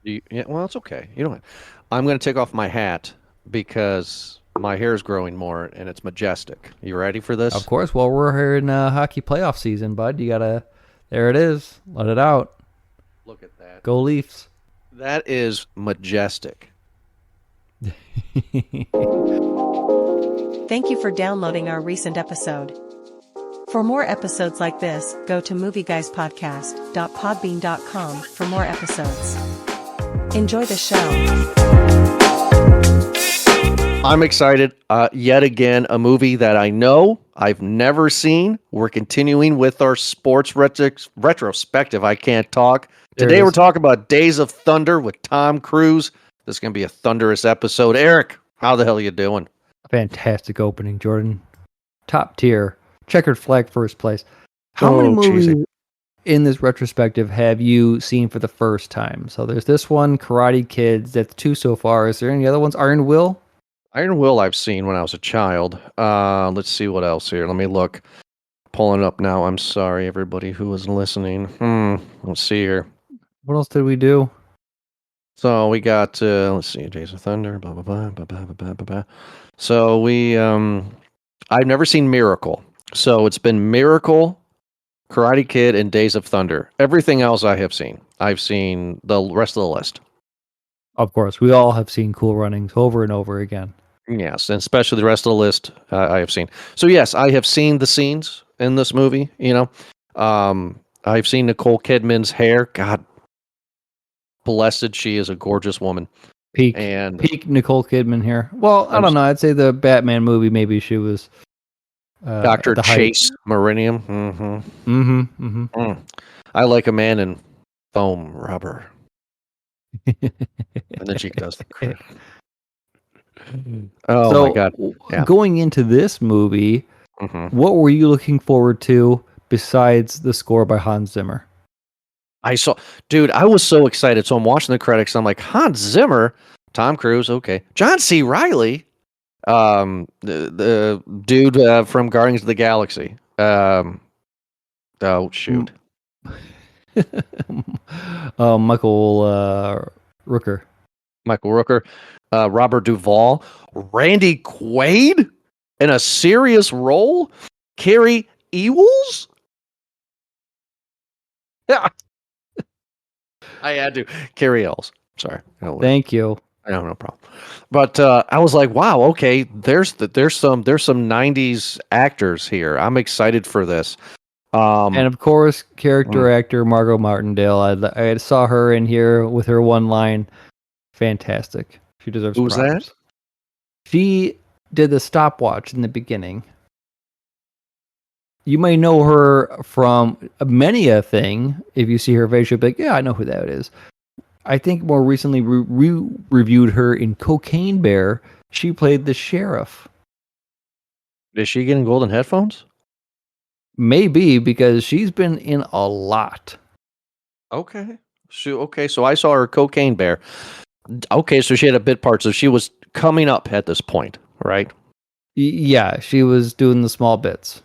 Yeah, well, it's okay. You don't. I'm going to take off my hat because my hair is growing more and it's majestic. You ready for Of this? course. Well, we're here in hockey playoff season, bud. You gotta. There it is. Let it out. Look at that. Go Leafs. That is majestic. Thank you for downloading our recent episode. For more episodes like this, go to movieguyspodcast.podbean.com for more episodes. Enjoy the show. I'm excited. Yet again, a movie that I know I've never seen. We're continuing with our sports retrospective. I can't talk. There it Today we're is. talking about Days of Thunder with Tom Cruise. This is going to be a thunderous episode. Eric, how the hell are you doing? Fantastic opening, Jordan. Top tier. Checkered flag first place. How many Oh, cheesy. movies in this retrospective have you seen for the first time? So there's this one, Karate Kids. That's two so far. Is there any other ones? Iron Will? Iron Will I've seen when I was a child. Let's see what else here. Let me look. Pulling it up now. I'm sorry, everybody who was listening. Let's see here. What else did we do? So we got let's see, Days of Thunder, blah blah blah blah blah blah blah blah. So I've never seen Miracle. So it's been Miracle, Karate Kid, and Days of Thunder. Everything else I have seen. I've seen the rest of the list. Of course, we all have seen Cool Runnings over and over again. Yes, and especially the rest of the list I have seen. So yes, I have seen the scenes in this movie. I've seen Nicole Kidman's hair. God blessed, she is a gorgeous woman. Peak, And peak Nicole Kidman here. Well, I I'm don't know. I'd say the Batman movie, maybe she was Dr. at the height. Chase Meridian. Mm-hmm. Mm-hmm. Mm-hmm. Mm. I like a man in foam rubber. And then she does the crit. Oh my So, God. Yeah. going into this movie, hmm what were you looking forward to besides the score by Hans Zimmer? I saw, dude, I was so excited. So I'm watching the credits. I'm like, Hans Zimmer, Tom Cruise, okay. John C. Riley, the dude from Guardians of the Galaxy. Oh, M- shoot. Michael Rooker. Michael Rooker, Robert Duvall, Randy Quaid in a serious role, Carrie Ewells. Yeah, I had to. Carrie Ells. Sorry, Thank you. I have no problem. But I was like, wow, okay. There's some '90s actors here. I'm excited for this. And Um, of course, character mm, actor Margot Martindale. I saw her in here with her one line. Fantastic. She deserves who's that? props. She did the stopwatch in the beginning. You may know her from many a thing. If you see her face, you'll be like, yeah, I know who that is. I think more recently reviewed her in Cocaine Bear. She played the sheriff. Is she getting golden headphones? Maybe because she's been in a lot. Okay. Okay, so I saw her Cocaine Bear. Okay, so she had a bit part, so she was coming up at this point, right? Yeah, she was doing the small bits.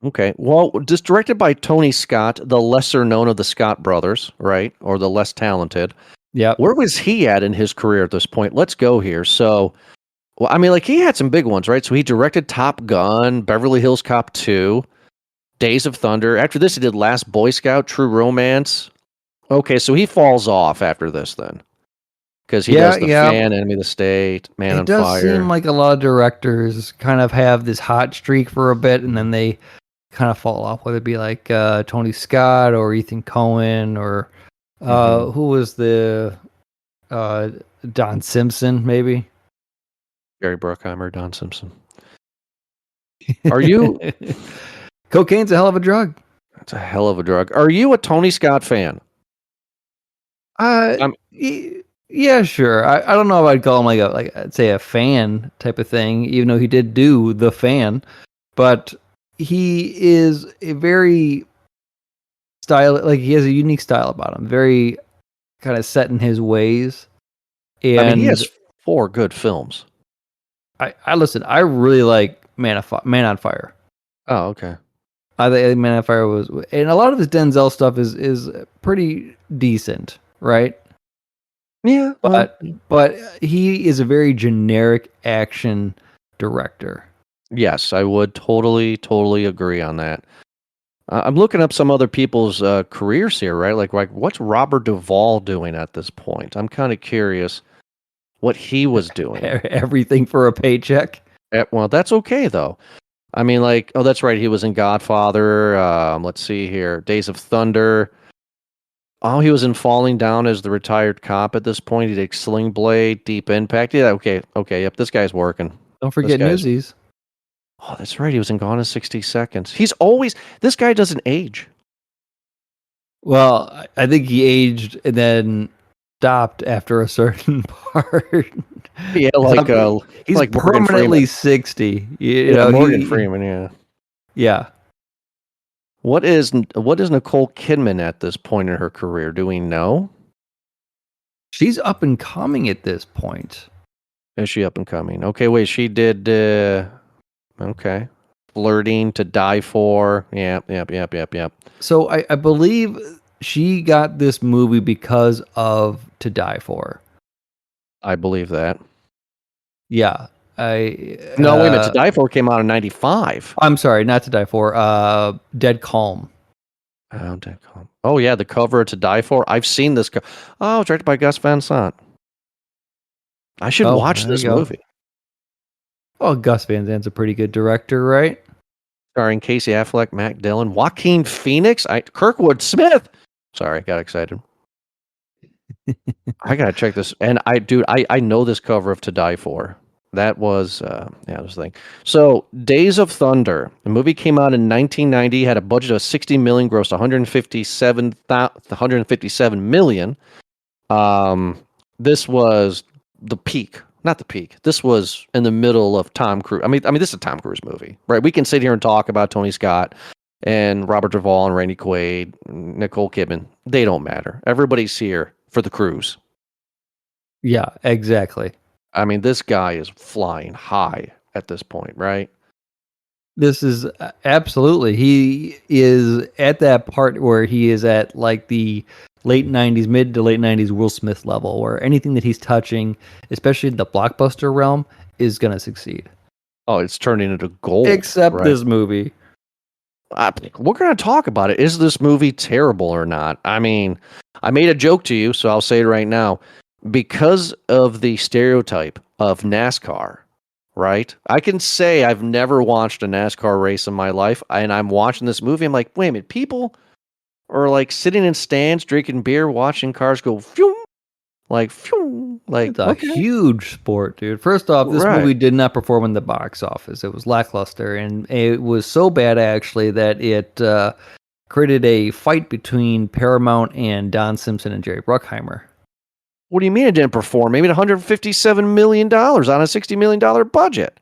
Okay. Well, just directed by Tony Scott, the lesser known of the Scott brothers, right? Or the less talented. Yep. Where was he at in his career at this point? Let's go here. So, well, I mean, like he had some big ones, right? So he directed Top Gun, Beverly Hills Cop 2, Days of Thunder. After this, he did Last Boy Scout, True Romance. Okay, so he falls off after this then. Because he Yeah, does The yeah. Fan, Enemy of the State, Man It on does seem Fire. like a lot of directors kind of have this hot streak for a bit and then they kind of fall off, whether it be like Tony Scott or Ethan Cohen or hmm who was the uh, Don Simpson, maybe. Gary Bruckheimer, Don Simpson. Are you? Cocaine's a hell of a drug. That's a hell of a drug. Are you a Tony Scott fan? Uh, I'm yeah, sure. I don't know if I'd call him like I'd say a fan type of thing, even though he did do The Fan, but he is a very style, like he has a unique style about him, very kind of set in his ways. I mean, he And has four good films. I listen. I really like Man on Fire. Oh, okay. I think Man on Fire was, and a lot of his Denzel stuff is pretty decent, right? Yeah, but he is a very generic action director. yes, I would totally agree on that. I'm looking up some other people's careers here, right? Like what's Robert Duvall doing at this point? I'm kind of curious what he was doing. Everything for a paycheck. Well, that's okay though. I mean, like, oh, that's right. He was in Godfather. Let's see here, Days of Thunder. Oh, he was in Falling Down as the retired cop at this point. He did Sling Blade, Deep Impact. Yeah, okay, yep. This guy's working. Don't forget Newsies. Oh, that's right. He was in Gone in 60 Seconds. This guy doesn't age. Well, I think he aged and then stopped after a certain part. Yeah, he's like permanently 60. You know, Morgan Freeman. Yeah. Yeah. What is Nicole Kidman at this point in her career? Do we know? She's up and coming at this point. Is she up and coming? Okay, wait. She did. Okay. Flirting, To Die For. Yep. So I believe she got this movie because of To Die For. I believe that. Yeah. No, wait a minute. To Die For came out in 95. I'm sorry, not To Die For. Dead Calm. Oh, Dead Calm. Oh, yeah, the cover of To Die For. I've seen this. Oh, it's directed by Gus Van Sant. I should watch this movie. Oh, Gus Van Sant's a pretty good director, right? Starring Casey Affleck, Matt Dillon, Joaquin Phoenix, Kirkwood Smith. Sorry, got excited. I gotta check this. And I know this cover of To Die For. That was this thing. So Days of Thunder, the movie came out in 1990, had a budget of 60 million, grossed 157 million. This was the peak. Not the peak. This was in the middle of Tom Cruise. I mean, this is a Tom Cruise movie, right? We can sit here and talk about Tony Scott and Robert Duvall and Randy Quaid, Nicole Kidman. They don't matter. Everybody's here for the cruise. Yeah, exactly. I mean, this guy is flying high at this point, right? This is absolutely. He is at that part where he is at like the late 90s, mid to late 90s Will Smith level, where anything that he's touching, especially in the blockbuster realm, is going to succeed. Oh, it's turning into gold. Except this movie. We're going to talk about it. Is this movie terrible or not? I mean, I made a joke to you, so I'll say it right now. Because of the stereotype of NASCAR, right? I can say I've never watched a NASCAR race in my life, and I'm watching this movie. I'm like, wait a minute, people are like sitting in stands, drinking beer, watching cars go phew, like phew, like it's a huge sport, dude. First off, this movie did not perform in the box office. It was lackluster, and it was so bad actually that it created a fight between Paramount and Don Simpson and Jerry Bruckheimer. What do you mean it didn't perform? Maybe $157 million on a $60 million budget.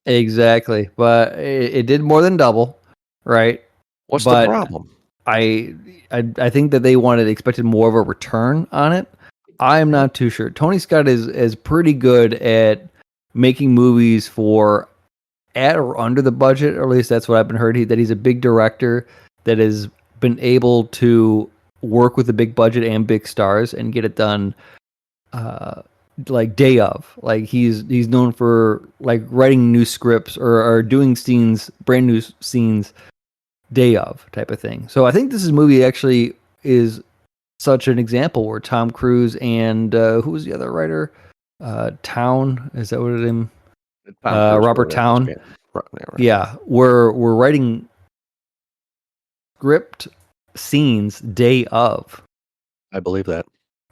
Exactly. But it did more than double, right? What's the problem? I think that they expected more of a return on it. I'm not too sure. Tony Scott is pretty good at making movies for at or under the budget, or at least that's what I've been heard. That he's a big director that has been able to work with a big budget and big stars and get it done like day of. Like he's known for like writing new scripts or doing scenes, brand new scenes day of type of thing. So I think this movie actually is such an example where Tom Cruise and who was the other writer? Town, is that what it is? Robert Town. Yeah, we're writing script scenes day of. I believe that.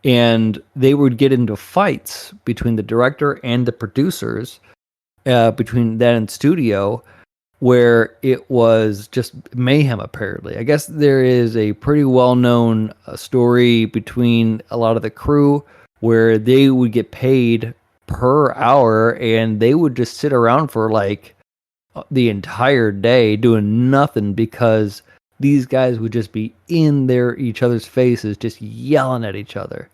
And they would get into fights between the director and the producers, between that and studio, where it was just mayhem, apparently. I guess there is a pretty well-known story between a lot of the crew where they would get paid per hour and they would just sit around for like the entire day doing nothing because these guys would just be in each other's faces, just yelling at each other.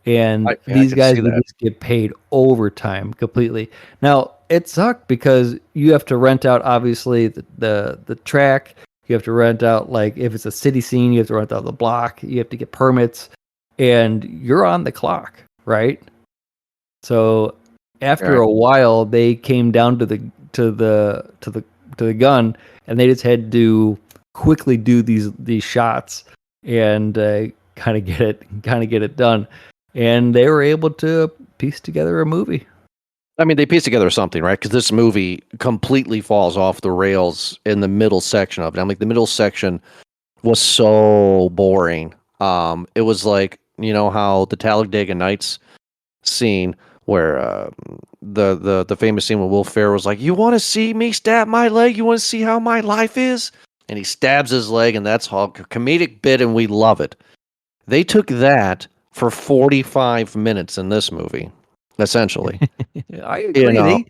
And these guys would just get paid overtime completely. Now, it sucked because you have to rent out, obviously, the track. You have to rent out, like, if it's a city scene, you have to rent out the block. You have to get permits. And you're on the clock. right? So after Right. a while, they came down to the gun, and they just had to quickly do these shots and kind of get it done, and they were able to piece together a movie. I mean, they piece together something, right? Because this movie completely falls off the rails in the middle section of it. I'm like, the middle section was so boring. It was like, you know how the Talladega Nights scene where the famous scene where Will Ferrell was like, "You want to see me stab my leg? You want to see how my life is?" And he stabs his leg, and that's all comedic bit, and we love it. They took that for 45 minutes in this movie, essentially. I You agree. know, They yeah,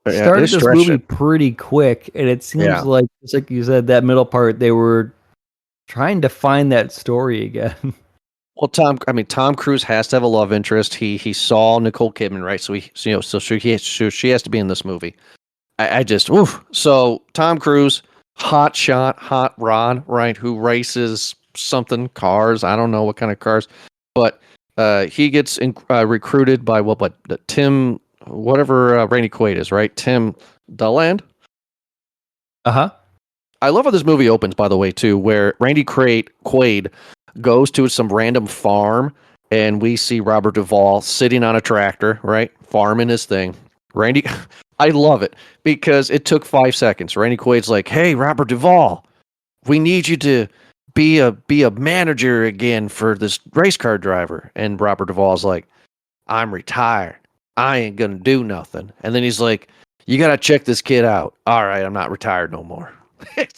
they started this stretched movie it. pretty quick, and it seems Yeah. like, just like you said, that middle part, they were trying to find that story again. Well, Tom Cruise has to have a love interest. He saw Nicole Kidman, right? So she has to be in this movie. I just, oof. So Tom Cruise, hot shot, hot rod, right? Who races something cars? I don't know what kind of cars, but he gets recruited by Tim, whatever Randy Quaid is, right? Tim Dulland. Uh-huh. I love how this movie opens, by the way, too, where Randy Quaid goes to some random farm, and we see Robert Duvall sitting on a tractor, right, farming his thing. Randy, I love it because it took 5 seconds. Randy Quaid's like, "Hey, Robert Duvall, we need you to be a manager again for this race car driver." And Robert Duvall's like, "I'm retired. I ain't gonna do nothing." And then he's like, "You gotta check this kid out." "All right, I'm not retired no more." It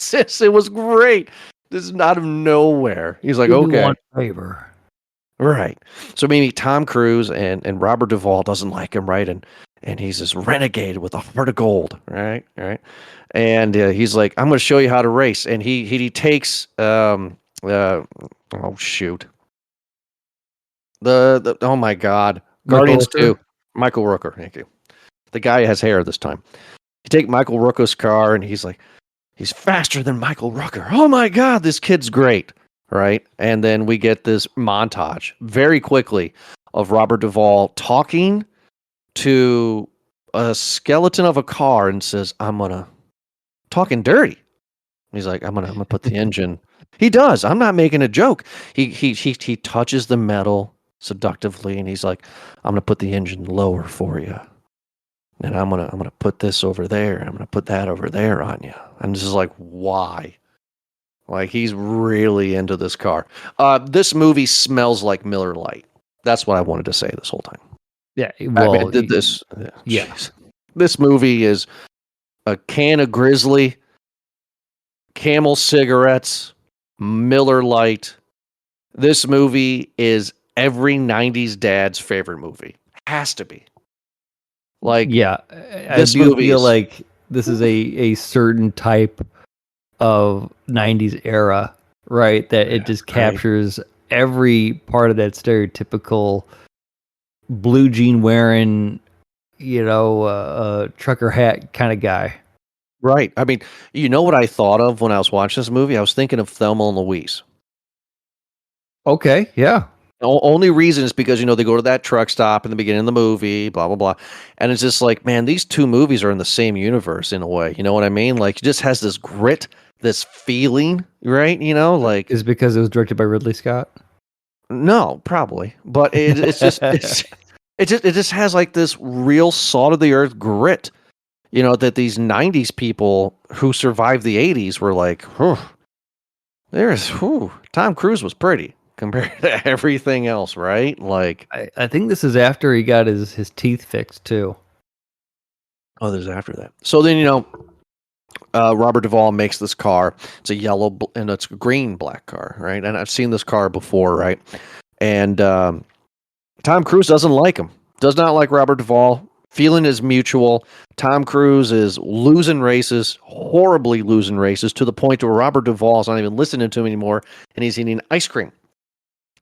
was great. This is out of nowhere. He's like, Do me "Okay." one favor. Right. So maybe Tom Cruise and Robert Duvall doesn't like him, right? And he's this renegade with a heart of gold, right? Right. And he's like, "I'm going to show you how to race." And he takes oh shoot, the oh my god, Michael Guardians Rooker? 2, Michael Rooker. Thank you. The guy has hair this time. You take Michael Rooker's car, and he's faster than Michael Rooker. Oh my god, this kid's great. Right. And then we get this montage very quickly of Robert Duvall talking to a skeleton of a car and says, "I'm gonna talking dirty." He's like, I'm gonna put the engine. He does. I'm not making a joke. He touches the metal seductively, and he's like, "I'm gonna put the engine lower for you, and I'm gonna put this over there. I'm gonna put that over there on you." And this is like, why? Like, he's really into this car. This movie smells like Miller Lite. That's what I wanted to say this whole time. Yeah. I Well, mean, did this? yeah. Jeez. This movie is a can of Grizzly, Camel cigarettes, Miller Lite. This movie is every '90s dad's favorite movie. Has to be. Like, yeah. I this do movie feel is like this is a certain type of 90s era, right? That it just right. captures every part of that stereotypical blue jean wearing, trucker hat kind of guy. Right. I mean, you know what I thought of when I was watching this movie? I was thinking of Thelma and Louise. Okay, yeah. Only reason is because, they go to that truck stop in the beginning of the movie, blah, blah, blah. And it's just like, man, these two movies are in the same universe in a way. You know what I mean? Like, it just has this grit, this feeling, right? Like, Is it because it was directed by Ridley Scott? no, probably. But it just has like this real salt of the earth grit, that these 90s people who survived the 80s were like, Tom Cruise was pretty compared to everything else, right? Like, I think this is after he got his teeth fixed too. oh, there's after that. So then, Robert Duvall makes this car. It's a yellow and it's a green black car, right? And I've seen this car before, right? And Tom Cruise doesn't like him. Does not like Robert Duvall. Feeling is mutual. Tom Cruise is losing races, horribly losing races, to the point where Robert Duvall is not even listening to him anymore, and he's eating ice cream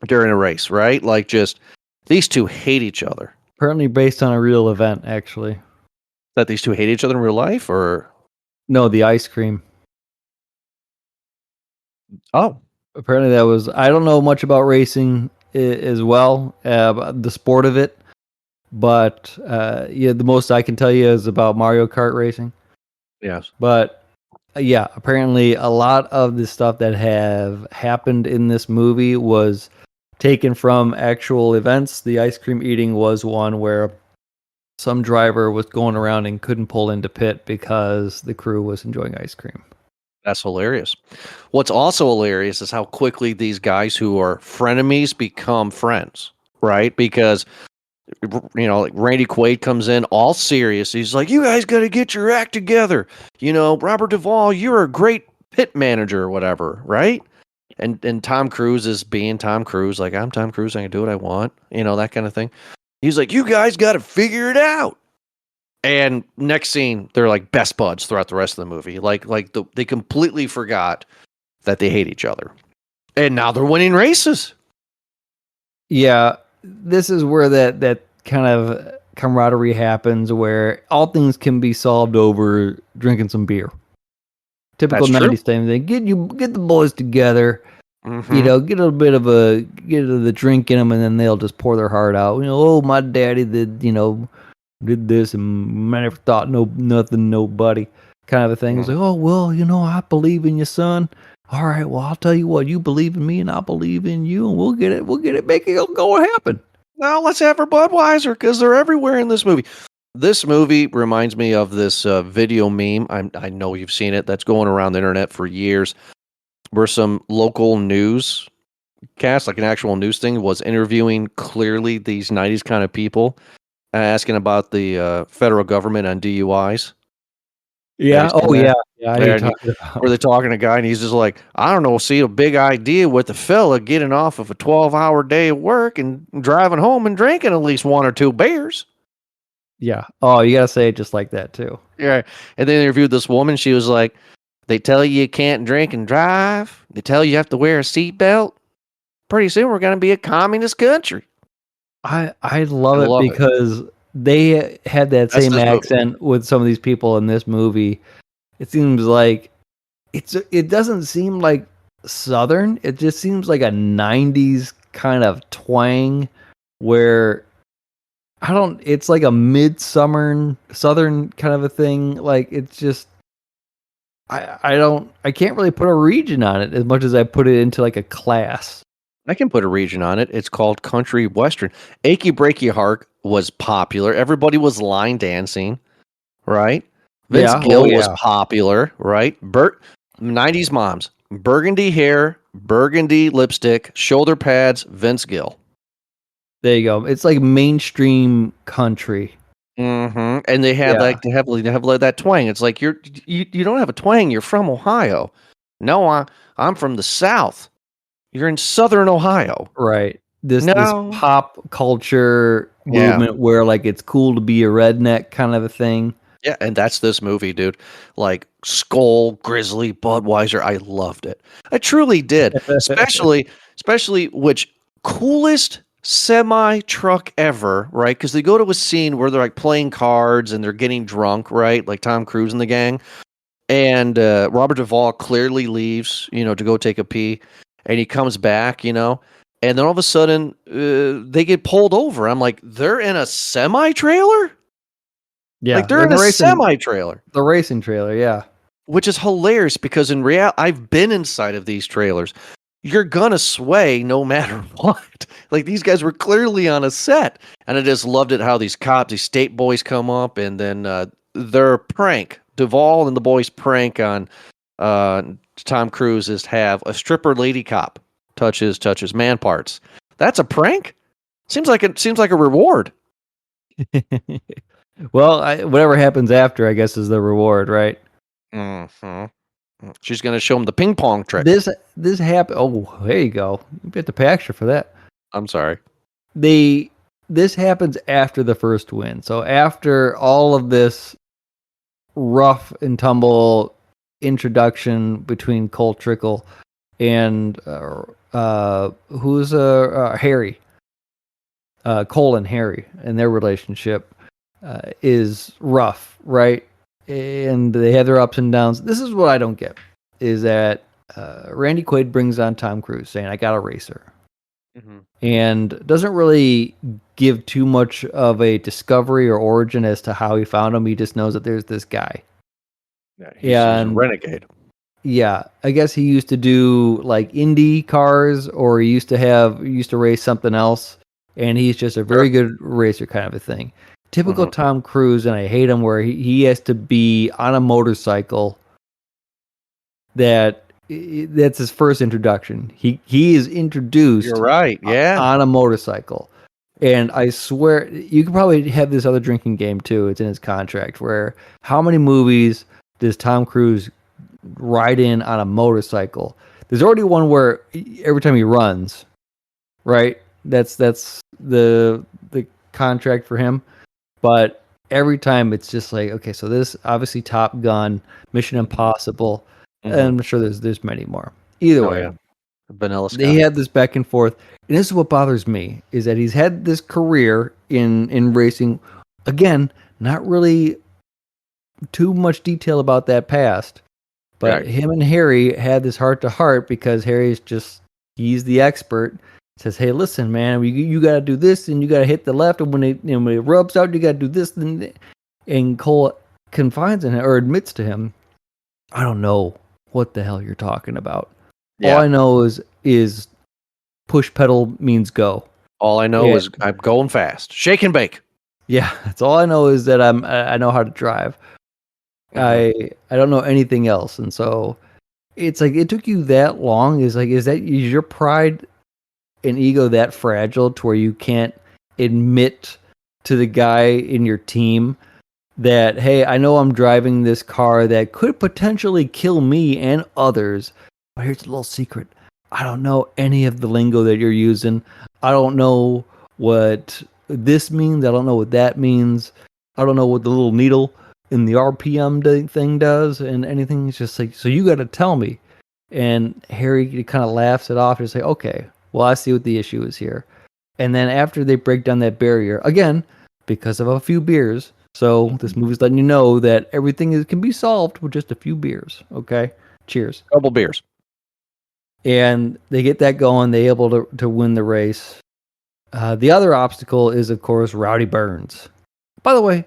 during a race, right? Like, just these two hate each other. Apparently based on a real event, actually. That these two hate each other in real life, or No, the ice cream. oh, Apparently that was, I don't know much about racing. as well, the sport of it. But yeah, the most I can tell you is about Mario Kart racing. Yes. But yeah, apparently a lot of the stuff that have happened in this movie was taken from actual events. The ice cream eating was one where some driver was going around and couldn't pull into pit because the crew was enjoying ice cream. That's hilarious. What's also hilarious is how quickly these guys who are frenemies become friends, right? Because, like Randy Quaid comes in all serious. He's like, you guys got to get your act together. Robert Duvall, you're a great pit manager or whatever, right? And Tom Cruise is being Tom Cruise, like, I'm Tom Cruise, I can do what I want, that kind of thing. He's like, you guys got to figure it out. And next scene, they're like best buds throughout the rest of the movie. They completely forgot that they hate each other. And now they're winning races. Yeah, this is where that kind of camaraderie happens, where all things can be solved over drinking some beer. Typical That's true. 90s thing. They get the boys together, Mhm. get a bit of the drink in them, and then they'll just pour their heart out. Oh, my daddy did this, and I never thought nothing, nobody, kind of a thing. It's like, oh well, I believe in you, son. All right, well, I'll tell you what, you believe in me, and I believe in you, and we'll get it, make it go happen. Now let's have her Budweiser because they're everywhere in this movie. This movie reminds me of this video meme. I know you've seen it. That's going around the internet for years, where some local news cast, like an actual news thing, was interviewing clearly these 90s kind of people, asking about the federal government on DUIs. Yeah. Have you seen that? Yeah. I know Yeah, you're talking about. where they're talking to a guy and he's just like, I don't know, see a big idea with the fella getting off of a 12-hour day of work and driving home and drinking at least one or two beers. Yeah. Oh, you gotta say it just like that too. Yeah. And then they interviewed this woman. She was like, they tell you can't drink and drive. They tell you have to wear a seatbelt. Pretty soon we're going to be a communist country. I love I it love it. because they had that That's same this movie. accent with some of these people in this movie. It seems like it doesn't seem like Southern. It just seems like a 90s kind of twang where it's like a midsummer Southern kind of a thing. Like it's just I can't really put a region on it as much as I put it into like a class. I can put a region on it. It's called country western. Achy Breaky Heart was popular. Everybody was line dancing, right? Vince Yeah. Gill Oh, was yeah. popular, right? 90s moms, burgundy hair, burgundy lipstick, shoulder pads, Vince Gill. There you go. It's like mainstream country. Mm-hmm. And they had Yeah. they have that twang. It's like you don't have a twang. You're from Ohio. No, I'm from the South. You're in Southern Ohio. Right. This No. pop culture Yeah. movement where like it's cool to be a redneck kind of a thing. Yeah, and that's this movie, dude. Like Skull, Grizzly, Budweiser. I loved it. I truly did. Especially which coolest semi truck ever, right? Because they go to a scene where they're like playing cards and they're getting drunk, right? Like Tom Cruise and the gang. And Robert Duvall clearly leaves, to go take a pee. And he comes back, and then all of a sudden they get pulled over. I'm like, they're in a semi trailer? Yeah. Like they're in a semi trailer. The racing trailer, yeah. Which is hilarious because in reality, I've been inside of these trailers. You're gonna sway no matter what. Like these guys were clearly on a set, and I just loved it how these state boys come up, and then their prank, Duvall and the boys' prank on Tom Cruise is have a stripper lady cop touches man parts. That's a prank. Seems like a reward. Well, whatever happens after, I guess, is the reward, right? Mm-hmm. She's going to show him the ping pong trick. This happened. Oh, there you go. You get the pay extra for that. I'm sorry. This happens after the first win. So after all of this rough and tumble introduction between Cole Trickle and who's Harry, Cole and Harry, and their relationship is rough, right? And they have their ups and downs. This is what I don't get, is that Randy Quaid brings on Tom Cruise saying, I got a racer. and doesn't really give too much of a discovery or origin as to how he found him. He just knows that there's this guy. Yeah, he's a renegade. Yeah, I guess he used to do like Indy cars, or he used to race something else, and he's just a very good racer kind of a thing. Typical Tom Cruise, and I hate him where he has to be on a motorcycle. That's his first introduction. He is introduced. You're right. Yeah, on a motorcycle, and I swear you could probably have this other drinking game too. It's in his contract. Where how many movies does Tom Cruise ride in on a motorcycle? There's already one where every time he runs, right? That's the contract for him. But every time it's just like, okay, so this obviously Top Gun, Mission Impossible, and I'm sure there's many more. Either way, Vanilla Sky. they had this back and forth, and this is what bothers me is that he's had this career in racing. Again, not really too much detail about that past, but him and Harry had this heart to heart because Harry's he's the expert. Says, hey, listen, man, you got to do this, and you got to hit the left, and when it rubs out, you got to do this. And Cole confides in it, or admits to him, I don't know what the hell you're talking about. Yeah. All I know is push pedal means go. All I know is I'm going fast. Shake and bake. Yeah, that's all I know is that I know how to drive. I don't know anything else, and so it's like it took you that long. Is your pride and ego that fragile to where you can't admit to the guy in your team that, hey, I know I'm driving this car that could potentially kill me and others, but here's a little secret. I don't know any of the lingo that you're using. I don't know what this means. I don't know what that means. I don't know what the little needle in the RPM thing does and anything. It's just like, so you got to tell me. And Harry kind of laughs it off and say, okay, well, I see what the issue is here. And then after they break down that barrier, again, because of a few beers, so this movie's letting you know that everything can be solved with just a few beers. Okay? Cheers. Couple beers. And they get that going. They're able to win the race. The other obstacle is, of course, Rowdy Burns. By the way,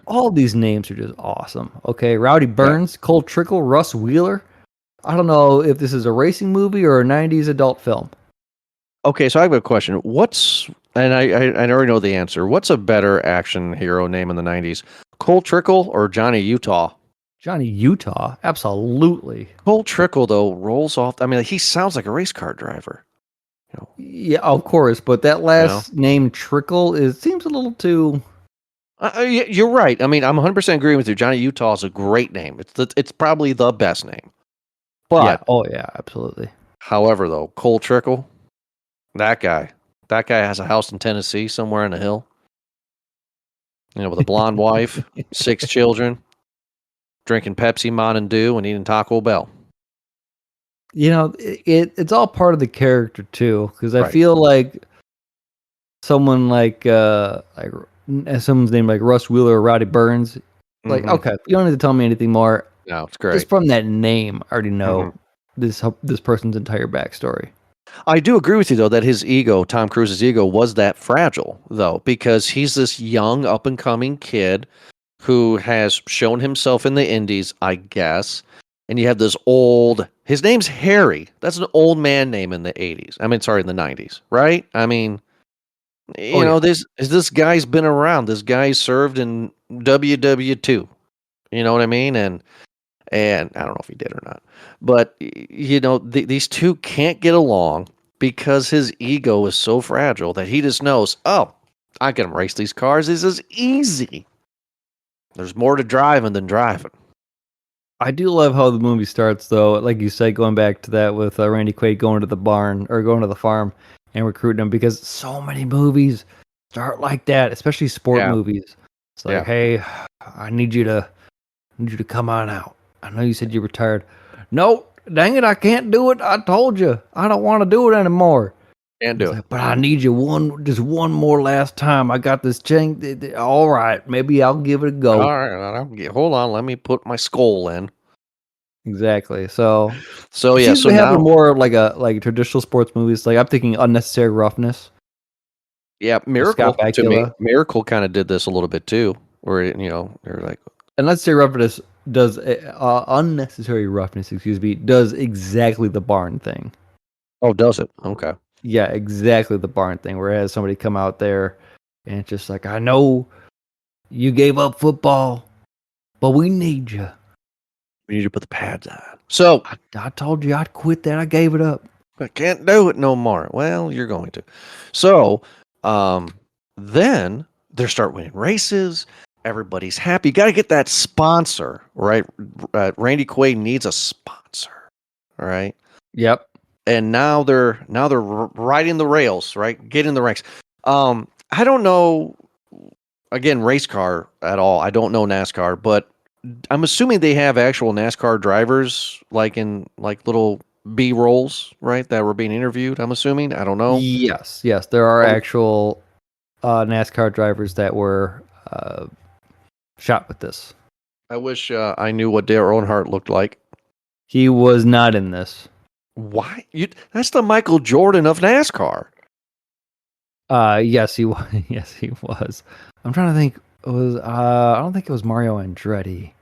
all these names are just awesome. Okay, Rowdy Burns, Cole Trickle, Russ Wheeler. I don't know if this is a racing movie or a 90s adult film. Okay, so I have a question. And I already know the answer. What's a better action hero name in the 90s? Cole Trickle or Johnny Utah? Johnny Utah, absolutely. Cole Trickle, though, rolls off. I mean, he sounds like a race car driver. Yeah, of course, but that last name Trickle seems a little too. You're right. I mean, I'm 100% agreeing with you. Johnny Utah is a great name. It's probably the best name. But yeah, absolutely. However, though, Cole Trickle, that guy has a house in Tennessee somewhere on a hill. With a blonde wife, 6 children, drinking Pepsi, Mountain Dew, and eating Taco Bell. It's all part of the character too, because I feel like someone like someone's name like Russ Wheeler or Rowdy Burns, like okay, you don't need to tell me anything more. No, it's great. Just from that name, I already know this person's entire backstory. I do agree with you, though, that his ego, Tom Cruise's ego, was that fragile, though, because he's this young, up-and-coming kid who has shown himself in the indies, I guess, and you have this his name's Harry. That's an old man name in the 80s. I mean, sorry, in the 90s, right? I mean, this guy's been around. This guy served in WW2. You know what I mean? And I don't know if he did or not. But, these two can't get along because his ego is so fragile that he just knows, I can race these cars. This is easy. There's more to driving than driving. I do love how the movie starts, though. Like you said, going back to that with Randy Quaid going to the barn or going to the farm and recruiting him, because so many movies start like that, especially sport movies. It's like, hey, I need you to come on out. I know you said you retired. No, dang it, I can't do it. I told you. I don't want to do it anymore. Can't do it. Like, but I need you just one more last time. I got this chain. All right, maybe I'll give it a go. All right, hold on. Let me put my skull in. Exactly. So So it yeah, seems so to happen now, more like traditional sports movies. Like I'm thinking Unnecessary Roughness yeah, with Scott Miracle to me, Bakula. Miracle kind of did this a little bit too, where they're like, Unnecessary Roughness does Unnecessary Roughness, excuse me, does exactly the barn thing. oh, does it? Okay. Yeah, exactly the barn thing where it has somebody come out there and it's just like, I know you gave up football, but we need you. We need to put the pads on. So I told you I'd quit that. I gave it up. I can't do it no more. Well, you're going to. So, then they start winning races. Everybody's happy. Got to get that sponsor, right? Randy Quaid needs a sponsor, all right? Yep. And now they're riding the rails, right? Getting the ranks. I don't know again race car at all. I don't know NASCAR, but I'm assuming they have actual NASCAR drivers like in like little B rolls, right? That were being interviewed. I'm assuming. I don't know. Yes. There are Oh, actual NASCAR drivers that were shot with this. I wish I knew what Dale Earnhardt looked like. He was not in this. Why? That's the Michael Jordan of NASCAR. Yes, he was. Yes, he was. I'm trying to think. It was. I don't think it was Mario Andretti.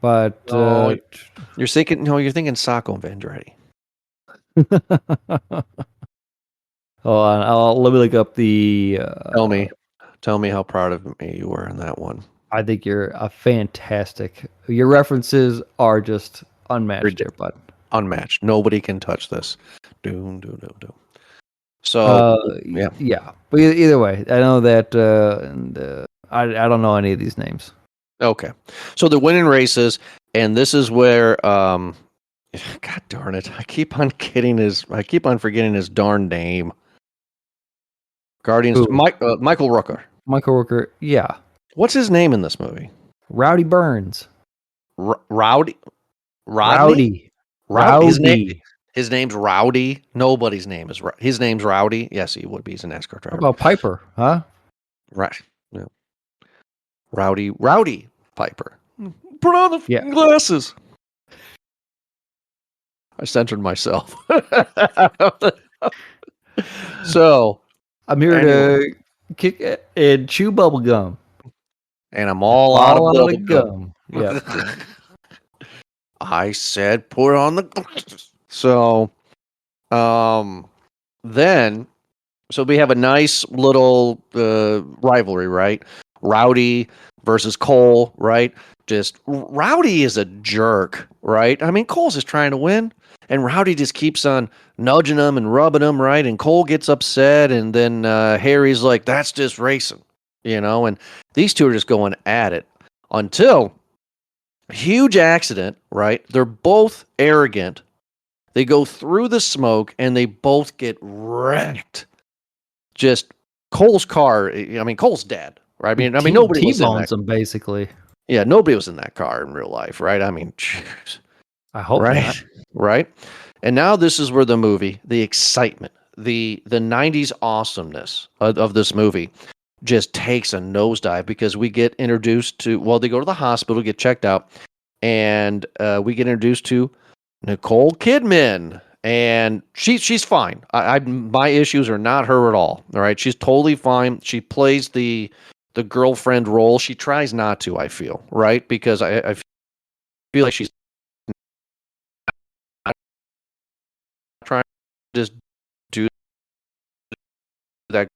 But Oh, you're thinking. No, you're thinking Sacco and Vendretti. hold on. Let me look up the. Tell me how proud of me you were in that one. I think you're a fantastic. Your references are just unmatched here, bud. Unmatched. Nobody can touch this. Doom, doom, doom, doom. So yeah. Yeah. But either way, I know that, and I don't know any of these names. Okay. So they're winning races, and this is where God darn it. I keep on forgetting his darn name. Guardians Who? Michael Rooker. Michael Rooker. Yeah. What's his name in this movie? Rowdy Burns. Rowdy? Rodney? Rowdy. His name's Rowdy. Nobody's name is his name's Rowdy. Yes, he would be. He's a NASCAR How driver. about Piper? Huh? Right. Yeah. Rowdy Piper. Put on the Yeah. glasses. I censored myself. So I'm here anyway, to kick it and chew bubble gum. and I'm all out of bubble gum. Yeah. I said put on the glasses. So then so we have a nice little rivalry, right? Rowdy versus Cole, right? Just Rowdy is a jerk, right? I mean, Cole's just trying to win, and Rowdy just keeps on nudging him and rubbing him, right? And Cole gets upset, and then Harry's like, "That's just racing," And these two are just going at it until a huge accident, right? They're both arrogant. They go through the smoke, and they both get wrecked. Just Cole's car. I mean, Cole's dead, right? I mean, nobody was in that. T-bones him basically. Yeah, nobody was in that car in real life, right? I mean, jeez, I hope right, not. right. And now this is where the movie, the excitement, the '90s awesomeness of this movie, just takes a nosedive because we get introduced to. Well, they go to the hospital, get checked out, and we get introduced to Nicole Kidman. And she's fine. My issues are not her at all. All right, she's totally fine. She plays the girlfriend role. She tries not to. I feel right because I feel like she's not trying to just do that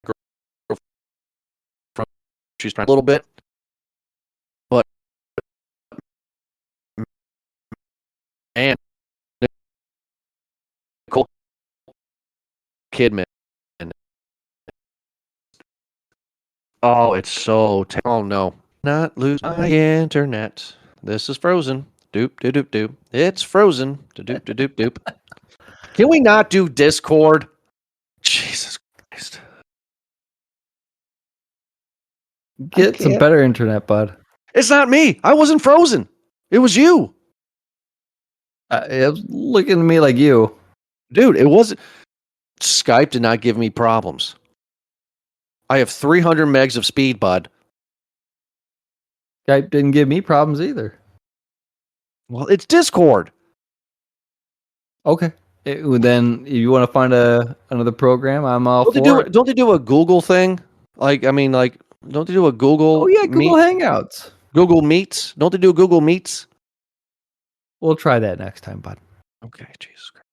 girlfriend. She's trying a little bit, but and Nicole Kidman. Oh, it's so. Oh no, not lose my internet. This is frozen. Doop doop doop doop. It's frozen. Doop doop doop doop. Can we not do Discord? Jesus Christ. Get some better internet, bud. It's not me. I wasn't frozen. It was you. It was looking at me like you. Dude, it wasn't. Skype did not give me problems. I have 300 megs of speed, bud. Skype didn't give me problems either. Well, it's Discord. Okay. Then if you want to find another program, I'm all for it. Don't they do a Google thing? Like, I mean, like, don't they do a Oh Google yeah, Google Hangouts. Google Meets? Don't they do Google Meets? We'll try that next time, bud. Okay, Jesus Christ.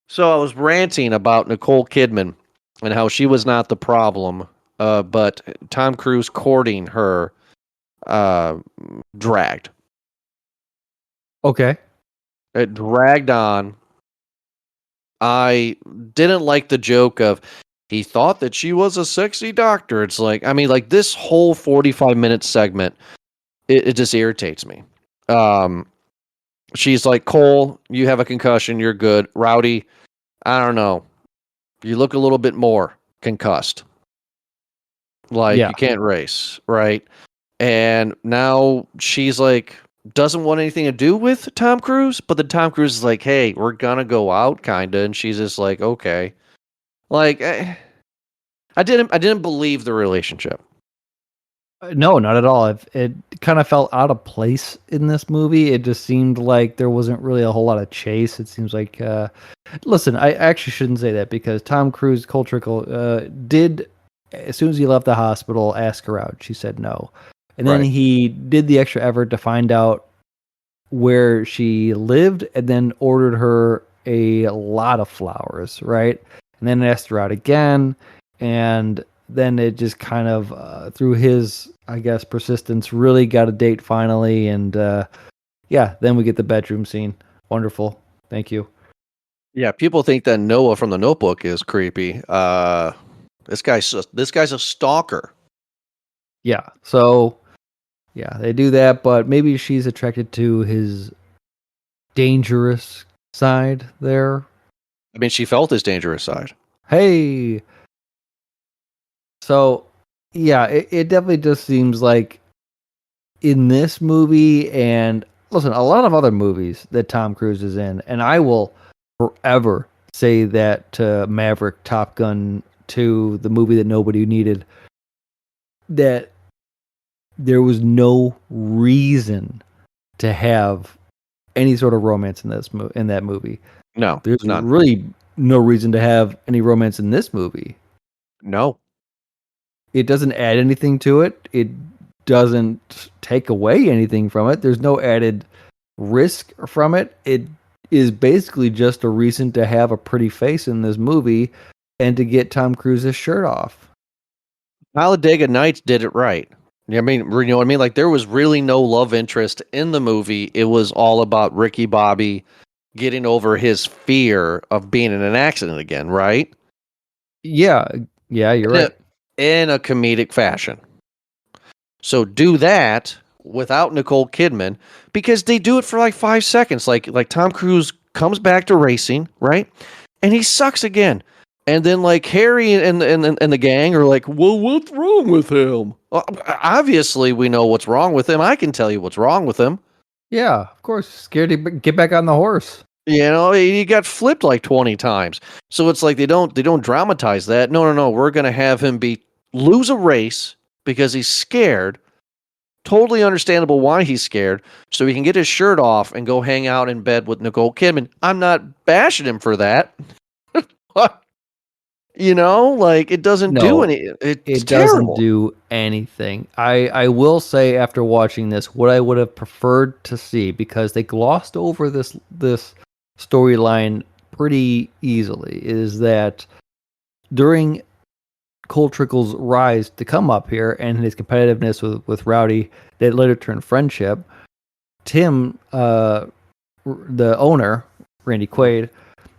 So I was ranting about Nicole Kidman and how she was not the problem, but Tom Cruise courting her dragged. Okay. It dragged on. I didn't like the joke of he thought that she was a sexy doctor. It's like, I mean, like this whole 45-minute segment, it just irritates me. She's like, Cole, you have a concussion. You're good. Rowdy, I don't know. You look a little bit more concussed. Like Yeah. you can't race, right? And now she's like, doesn't want anything to do with Tom Cruise, but then Tom Cruise is like, hey, we're gonna go out, kinda, and she's just like, okay. Like, I didn't believe the relationship. No, not at all. It kind of felt out of place in this movie. It just seemed like there wasn't really a whole lot of chase. It seems like, listen, I actually shouldn't say that because Tom Cruise, Cole Trickle, did, as soon as he left the hospital, ask her out. She said no. And then Right. he did the extra effort to find out where she lived and then ordered her a lot of flowers, right? And then asked her out again. And then it just kind of, through his, I guess, persistence, really got a date finally. And yeah, then we get the bedroom scene. Wonderful. Thank you. Yeah, people think that Noah from The Notebook is creepy. This guy's a stalker. Yeah. So, yeah, they do that, but maybe she's attracted to his dangerous side there. I mean, she felt his dangerous side. Hey. So, yeah, it definitely just seems like in this movie, and listen, a lot of other movies that Tom Cruise is in, and I will forever say that Maverick, Top Gun 2, the movie that nobody needed, that there was no reason to have any sort of romance in that movie. No, There's none. really no reason to have any romance in this movie. No. It doesn't add anything to it. It doesn't take away anything from it. There's no added risk from it. It is basically just a reason to have a pretty face in this movie and to get Tom Cruise's shirt off. Talladega Nights did it right. I mean, you know what I mean? Like there was really no love interest in the movie. It was all about Ricky Bobby getting over his fear of being in an accident again, right? Yeah, you're right. In a comedic fashion. So do that without Nicole Kidman because they do it for like 5 seconds. Like Tom Cruise comes back to racing, right? And he sucks again. And then like Harry and the gang are like, well, what's wrong with him? Well, obviously, we know what's wrong with him. I can tell you what's wrong with him. Yeah, of course. Scared to get back on the horse. You know, he got flipped like 20 times. So it's like they don't dramatize that. No. We're gonna have him lose a race because he's scared. Totally understandable why he's scared. So he can get his shirt off and go hang out in bed with Nicole Kidman. I'm not bashing him for that. You know, like it doesn't do any. It doesn't do anything. I will say after watching this, what I would have preferred to see, because they glossed over this storyline pretty easily, is that during Cole Trickle's rise to come up here and his competitiveness with Rowdy that later turned friendship, Tim, the owner, Randy Quaid,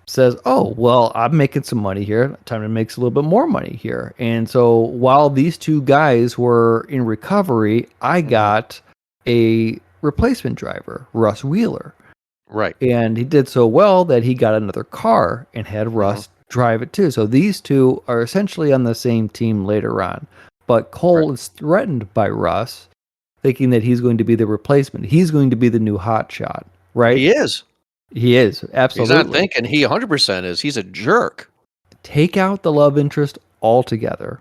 says, oh, well, I'm making some money here. Time to make a little bit more money here. And so while these two guys were in recovery, I got a replacement driver, Russ Wheeler. Right. And he did so well that he got another car and had Russ drive it too. So these two are essentially on the same team later on. But Cole is threatened by Russ, thinking that he's going to be the replacement. He's going to be the new hotshot, right? He is. He is, absolutely. He's not thinking. He 100% is. He's a jerk. Take out the love interest altogether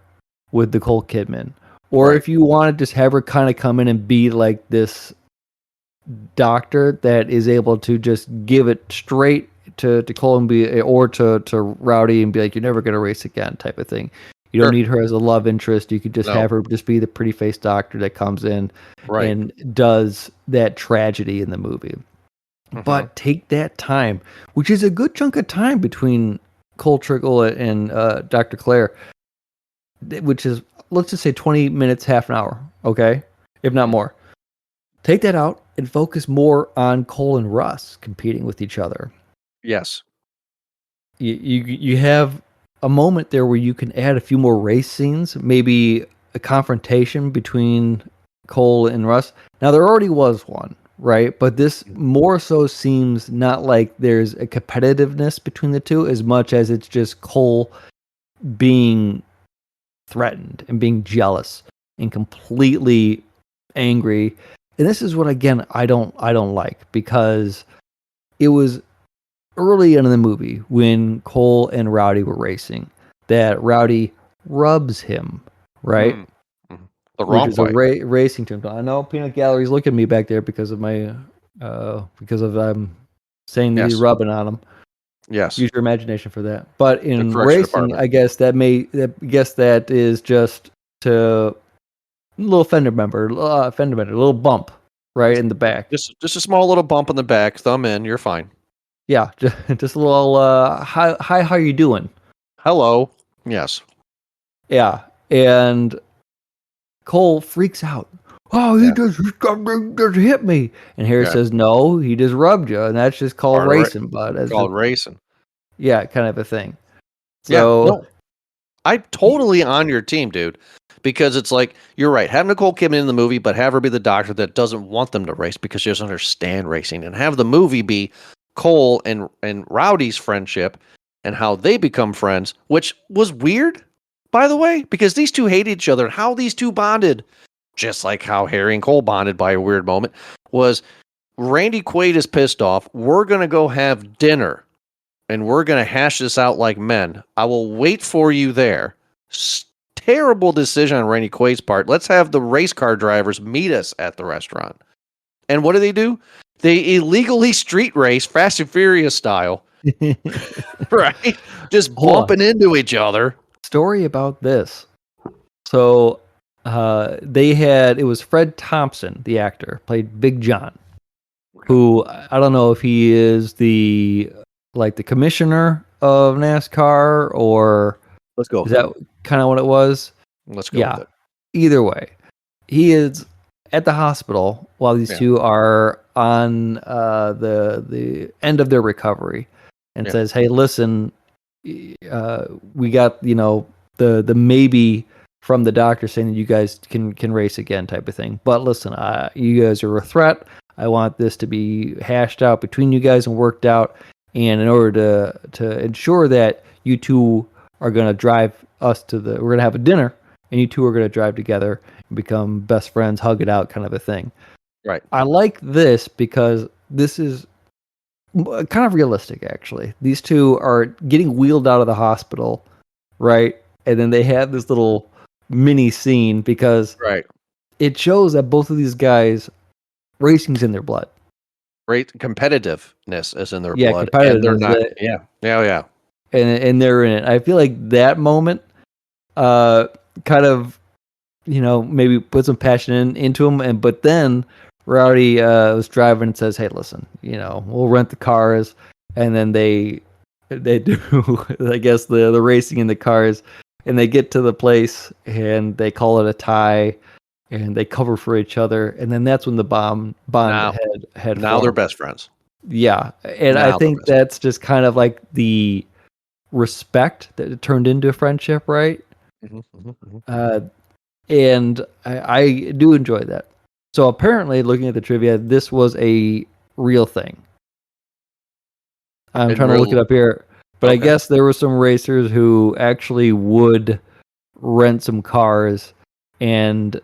with Nicole Kidman. Or if you want to just have her kind of come in and be like this doctor that is able to just give it straight to Cole and or to Rowdy and be like, you're never going to race again type of thing. You don't Sure. need her as a love interest. You could just No. have her just be the pretty face doctor that comes in Right. and does that tragedy in the movie. Mhm. But take that time, which is a good chunk of time between Cole Trickle and Dr. Claire, which is, let's just say 20 minutes, half an hour, okay? If not more. Take that out and focus more on Cole and Russ competing with each other. Yes. You have a moment there where you can add a few more race scenes, maybe a confrontation between Cole and Russ. Now there already was one, right? But this more so seems not like there's a competitiveness between the two as much as it's just Cole being threatened and being jealous and completely angry. And this is what, again, I don't like, because it was early in the movie when Cole and Rowdy were racing that Rowdy rubs him, right? The wrong Which is a way. racing term. I know Peanut Gallery's looking at me back there because of my saying that he's Yes. rubbing on him. Yes. Use your imagination for that. But in correction racing, department. I guess that is just to little fender bender, a little bump right in the back. Just a small little bump in the back, thumb in, you're fine. Yeah, just a little hi, how you doing? Hello. Yes. Yeah, and Cole freaks out. Oh, he just hit me. And Harry says, no, he just rubbed you, and that's just called racing, bud. It's called racing. Yeah, kind of a thing. So, no, I'm totally on your team, dude. Because it's like, you're right. Have Nicole Kidman in the movie, but have her be the doctor that doesn't want them to race because she doesn't understand racing. And have the movie be Cole and Rowdy's friendship and how they become friends, which was weird, by the way, because these two hate each other. And how these two bonded, just like how Harry and Cole bonded by a weird moment, was Randy Quaid is pissed off. We're going to go have dinner and we're going to hash this out like men. I will wait for you there. Terrible decision on Randy Quaid's part. Let's have the race car drivers meet us at the restaurant. And what do? They illegally street race, Fast and Furious style. Right? Just bumping into each other. Story about this. So it was Fred Thompson, the actor, played Big John, who I don't know if he is the commissioner of NASCAR or let's go. Is that kind of what it was? Let's go with it. Either way, he is at the hospital while these two are on the end of their recovery, and says, "Hey, listen, we got the maybe from the doctor saying that you guys can race again type of thing. But listen, you guys are a threat. I want this to be hashed out between you guys and worked out. And in order to ensure that you two are going to drive us we're going to have a dinner, and you two are going to drive together and become best friends, hug it out, kind of a thing." Right. I like this because this is kind of realistic, actually. These two are getting wheeled out of the hospital, right? And then they have this little mini scene because it shows that both of these guys, racing's in their blood. Great competitiveness is in their Yeah, blood. competitiveness. And they're not, yeah. And they're in it. I feel like that moment kind of, maybe put some passion into them. But then Rowdy was driving and says, "Hey, listen, we'll rent the cars." And then they do, I guess, the racing in the cars. And they get to the place and they call it a tie. And they cover for each other, and then that's when the bond had now formed. They're best friends. Yeah, and Now I think that's just kind of like the respect that it turned into a friendship, right? And I do enjoy that. So apparently, looking at the trivia, this was a real thing. I'm trying to look it up here, but I guess there were some racers who actually would rent some cars and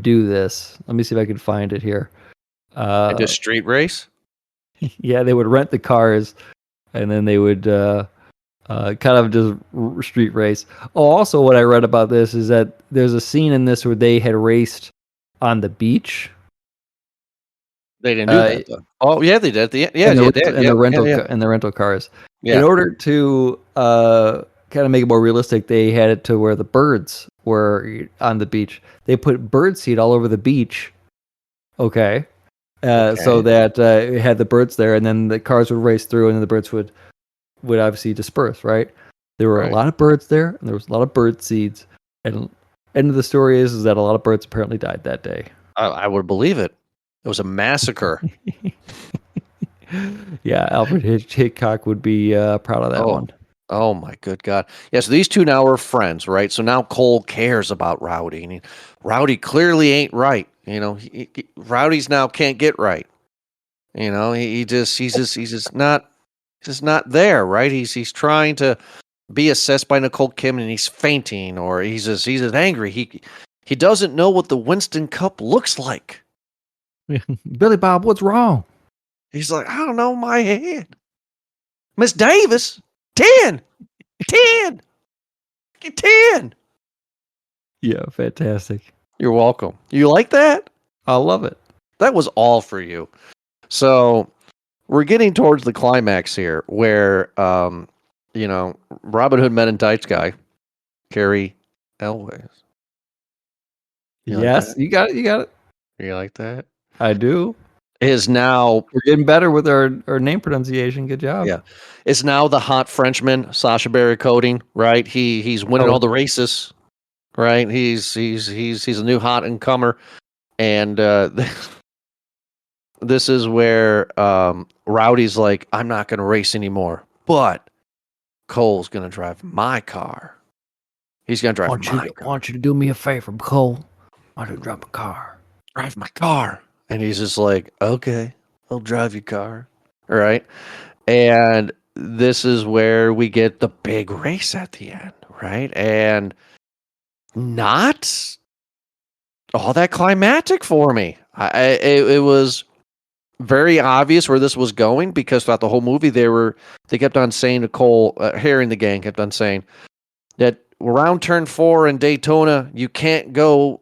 do this. Let me see if I can find it here. And a street race? Yeah, they would rent the cars, and then they would kind of just street race. Oh, also what I read about this is that there's a scene in this where they had raced on the beach. They didn't do Uh, that though. Oh yeah, they did. At the end. Yeah, and yeah, the, they did. and Yeah, the rental yeah, yeah. and the rental cars. In Yeah. order to kind of make it more realistic, they had it to where the birds were on the beach. They put bird seed all over the beach. Okay. So Okay. that it had the birds there, and then the cars would race through, and then the birds would obviously disperse. Right. There were a Right. lot of birds there, and there was a lot of bird seeds. And end of the story is that a lot of birds apparently died that day. I would believe it. It was a massacre. Yeah, Alfred Hitchcock would be proud of that Oh. one. Oh my good God. Yeah, so these two now are friends, right? So now Cole cares about Rowdy. And Rowdy clearly ain't right. Rowdy's now can't get right. He's just not there, right? He's trying to be assessed by Nicole Kidman and he's fainting, or he's just angry. He doesn't know what the Winston Cup looks like. Billy Bob, what's wrong? He's like, I don't know, my head. Miss Davis, 10. 10. Get 10. Yeah, fantastic. You're welcome. You like that? I love it. That was all for you. So we're getting towards the climax here where, Robin Hood Men in Tights guy, Carrie Elways. You like Yes, that? you got it. You got it. You like that? I do. Is now We're getting better with our name pronunciation. Good job. Yeah. Is now the hot Frenchman, Sacha Baron Cohen, right? He's winning all the races, right? He's a new hot incomer, and this is where Rowdy's like, I'm not going to race anymore, but Cole's going to drive my car. He's going to drive my car. I want you to do me a favor, Cole. I want you to drive a car. Drive my car. And he's just like, okay, I'll drive your car. All right. And this is where we get the big race at the end, right? And not all that climactic for me. It was very obvious where this was going because throughout the whole movie they kept on saying to Cole, Harry and the gang kept on saying that around turn 4 in Daytona, you can't go,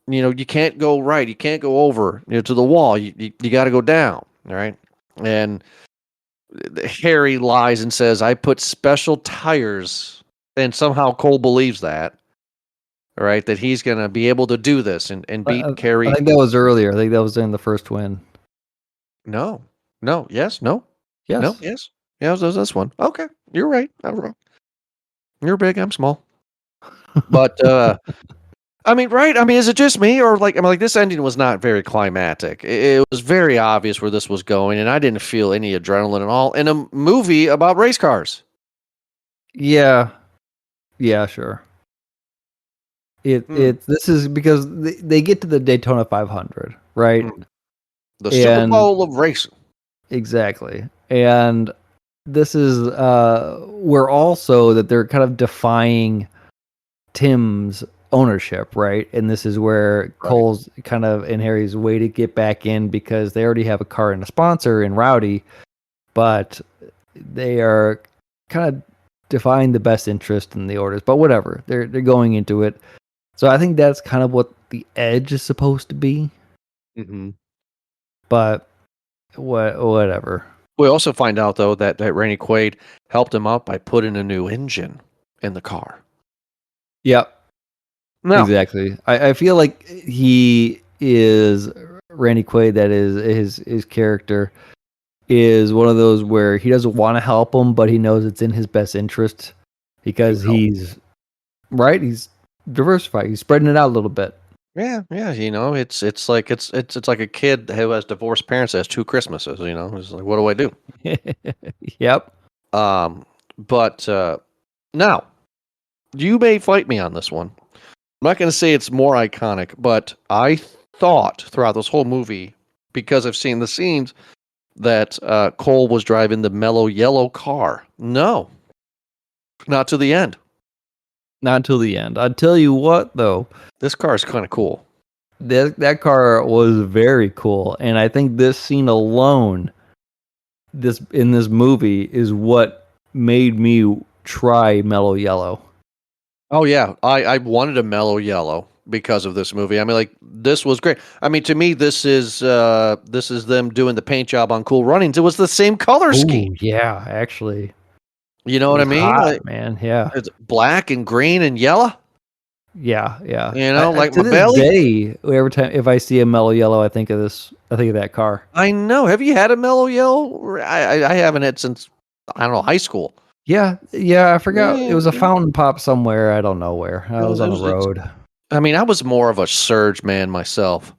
you can't go right, you can't go over to the wall. You got to go down, all right? And Harry lies and says, I put special tires, and somehow Cole believes that, right? That he's going to be able to do this and beat Carrie. I think that was earlier. I think that was in the first win. No, yes, Yes. no, yes. Yeah, it was this one. Okay, you're right. I'm wrong. You're big, I'm small. But, right? Is it just me? Or this ending was not very climactic. It was very obvious where this was going, and I didn't feel any adrenaline at all in a movie about race cars. Yeah. Yeah, sure. This is because they get to the Daytona 500, right? The Super Bowl of racing. Exactly. And this is where also that they're kind of defying Tim's ownership, right? And this is where Cole's kind of in Harry's way to get back in because they already have a car and a sponsor in Rowdy, but they are kind of defying the best interest in the orders. But whatever, they're going into it. So I think that's kind of what the edge is supposed to be. Mm-hmm. But whatever. We also find out though that Randy Quaid helped him out by putting a new engine in the car. Yep. No. Exactly. I feel like he is Randy Quaid. That is his character is one of those where he doesn't want to help him, but he knows it's in his best interest because he's right. He's diversified. He's spreading it out a little bit. Yeah. It's like a kid who has divorced parents that has 2 Christmases. It's like, what do I do? Yep. But now you may fight me on this one. I'm not going to say it's more iconic, but I thought throughout this whole movie, because I've seen the scenes, that Cole was driving the mellow yellow car. No, not to the end. Not until the end. I'll tell you what, though. This car is kind of cool. That car was very cool, and I think this scene alone, in this movie, is what made me try mellow yellow. Oh yeah, I wanted a mellow yellow, because of this movie. I mean, like this was great. I mean, to me, this is them doing the paint job on Cool Runnings. It was the same color scheme. Ooh, yeah, actually. You know It what I was mean? hot, Like, man. Yeah. it's black and green and yellow. Yeah, yeah. You know, like to my this belly. day, every time if I see a mellow yellow, I think of this. I think of that car. I know. Have you had a mellow yellow? I haven't had since I don't know high school. Yeah, yeah. I forgot it was a Yeah. fountain pop somewhere. I don't know where. I was on the It's- road. I mean, I was more of a Surge man myself.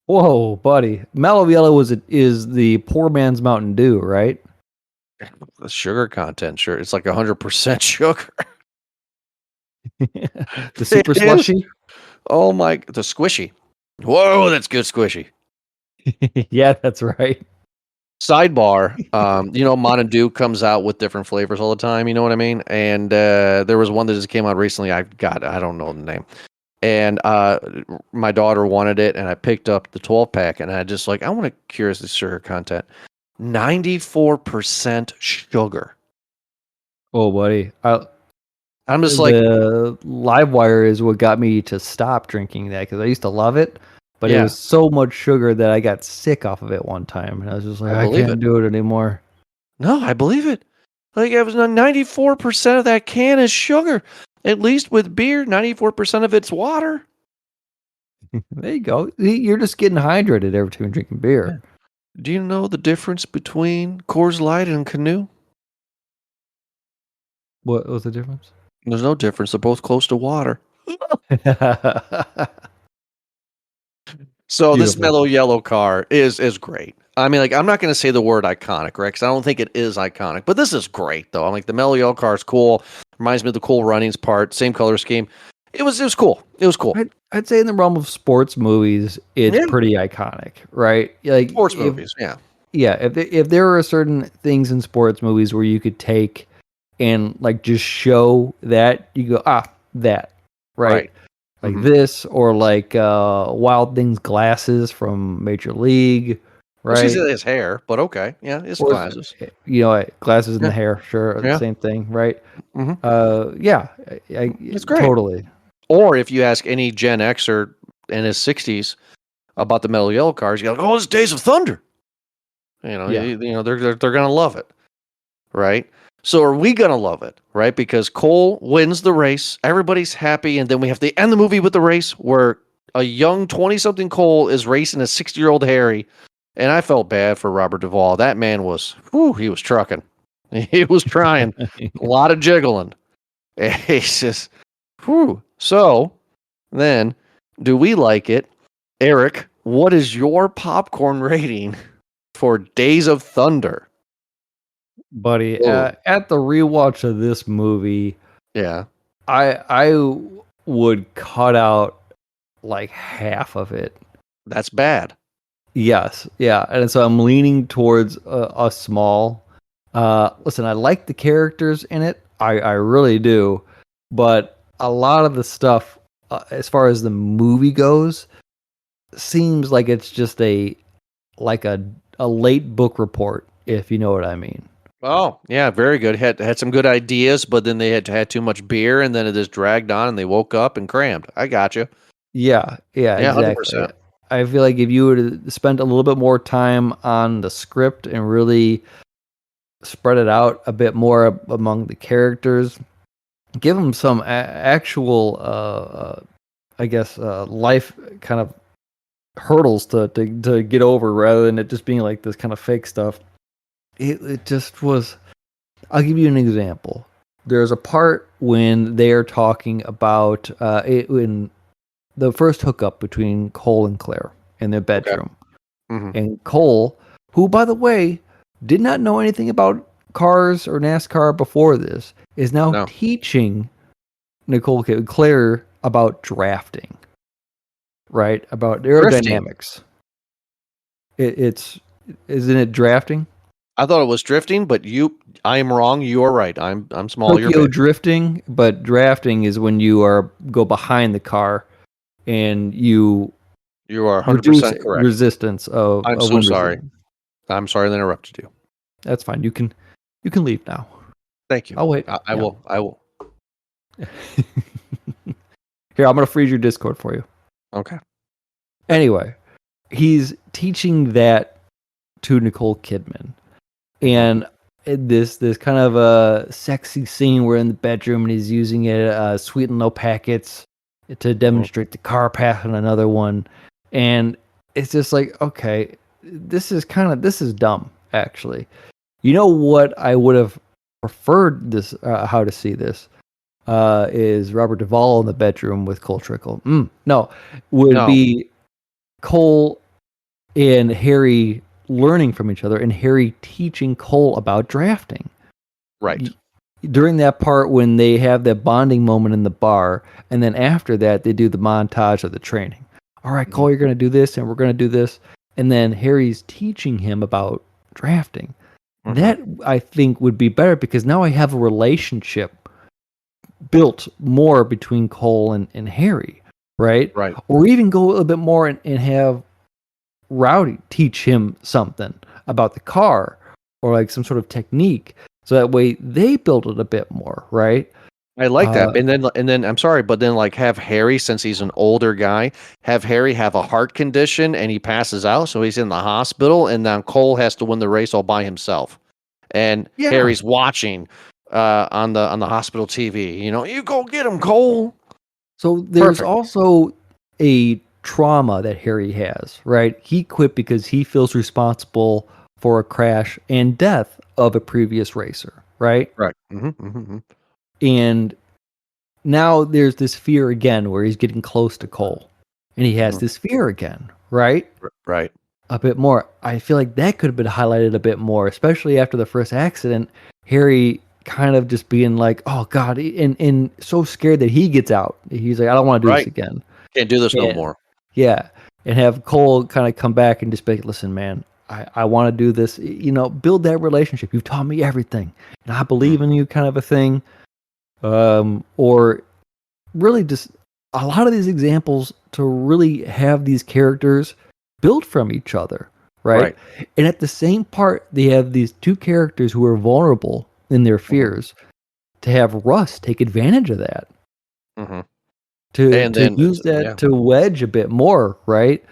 Whoa, buddy! Mellow yellow is the poor man's Mountain Dew, right? The sugar content, sure, it's like 100% sugar. The super It is. slushy. Oh my, the squishy. Whoa, that's good squishy. Yeah, that's right. Sidebar, you know, Mountain Dew comes out with different flavors all the time. You know what I mean? And there was one that just came out recently. I don't know the name. And my daughter wanted it, and I picked up the 12-pack, and I just like, I want to curious the sugar content. 94% sugar. Oh, buddy. I'm just like, The Livewire is what got me to stop drinking that because I used to love it, but it Yeah. was so much sugar that I got sick off of it one time, and I was just like, I I believe can't it. do it anymore. no, I believe it. Like, it was 94% of that can is sugar. At least with beer, 94% of it's water. There you go. You're just getting hydrated every time you're drinking beer. Do you know the difference between Coors Light and Canoe? What was the difference? There's no difference. They're both close to water. So this Beautiful. mellow yellow car is great. I mean, like, I'm not going to say the word iconic, right? Because I don't think it is iconic. But this is great, though. I'm like, the mellow yellow car is cool. Reminds me of the Cool Runnings part. Same color scheme. It was cool. It was cool. I'd say in the realm of sports movies, it's Yeah. pretty iconic, right? Like Sports if- movies, yeah. Yeah, if there are certain things in sports movies where you could take and like just show that, you go, that, right? Like Mhm. this, or like Wild Things glasses from Major League, Well, right? she's in his hair, but okay. Yeah, it's Or- glasses. You know, glasses in Yeah. the hair, sure, Yeah. the same thing, right? Mhm. Yeah, It's great. totally. Or if you ask any Gen Xer in his 60s about the mellow yellow cars, you're like, oh, it's Days of Thunder. You know, Yeah. you know, they're gonna love it, right? So are we gonna love it, right? Because Cole wins the race, everybody's happy, and then we have to end the movie with the race where a young 20-something Cole is racing a 60-year-old Harry, and I felt bad for Robert Duvall. That man was, he was trucking, he was trying, a lot of jiggling. It's just, So then, do we like it, Eric? What is your popcorn rating for Days of Thunder? Buddy, Whoa. at the rewatch of this movie, Yeah. I would cut out like half of it. That's bad. Yes, yeah, and so I'm leaning towards a small. Listen, I like the characters in it. I really do, but a lot of the stuff, as far as the movie goes, seems like it's just a late book report, if you know what I mean. Oh, yeah, very good. Had some good ideas, but then they had too much beer, and then it just dragged on, and they woke up and crammed. I got you. Yeah, Yeah, exactly. 100%. I feel like if you were to spend a little bit more time on the script and really spread it out a bit more among the characters, give them some actual, I guess, life kind of hurdles to get over, rather than it just being like this kind of fake stuff. It just was. I'll give you an example. There's a part when they are talking about when the first hookup between Cole and Claire in their bedroom. Mhm. And Cole, who, by the way, did not know anything about cars or NASCAR before this, is now No. teaching Claire about drafting, right? About Drifting. aerodynamics. Isn't it drafting? I thought it was drifting, but I am wrong. You are right. I'm small. You're Tokyo big. drifting, but drafting is when you go behind the car and you You are reduce 100% correct. resistance of. I'm of so wind sorry. resistance. I'm sorry that I interrupted you. That's fine. You can leave now. Thank you. I'll wait. I Yeah. will. I will. Here, I'm gonna freeze your Discord for you. Okay. Anyway, he's teaching that to Nicole Kidman, and this kind of a sexy scene. We're in the bedroom, and he's using it sweet and low packets to demonstrate the car path on another one, and it's just like, okay, this is dumb, actually. You know what I would have preferred this how to see this is Robert Duvall in the bedroom with Cole Trickle. No, would be Cole and Harry learning from each other, and Harry teaching Cole about drafting. Right. During that part when they have that bonding moment in the bar, and then after that they do the montage of the training. All right, Cole, you're going to do this, and we're going to do this, and then Harry's teaching him about drafting. That, I think, would be better, because now I have a relationship built more between Cole and Harry, right? Right. Or even go a little bit more and have Rowdy teach him something about the car, or like some sort of technique, so that way they build it a bit more, right? I like that. And then I'm sorry, but then like have Harry, since he's an older guy, have Harry have a heart condition and he passes out, so he's in the hospital, and then Cole has to win the race all by himself. And Harry's watching on the hospital TV. You go get him, Cole. So there's also a trauma that Harry has, right? He quit because he feels responsible for a crash and death of a previous racer, right? Right. And now there's this fear again where he's getting close to Cole, and he has this fear again, right? Right. A bit more. I feel like that could have been highlighted a bit more, especially after the first accident. Harry kind of just being like, oh God, and so scared that he gets out. He's like, I don't want to do this again. Can't do this no more. Yeah. And have Cole kind of come back and just be like, listen, man, I want to do this. Build that relationship. You've taught me everything, and I believe in you, kind of a thing. Or really just a lot of these examples to really have these characters build from each other, right? And at the same part, they have these two characters who are vulnerable in their fears, to have Russ take advantage of that. To use that to wedge a bit more, right?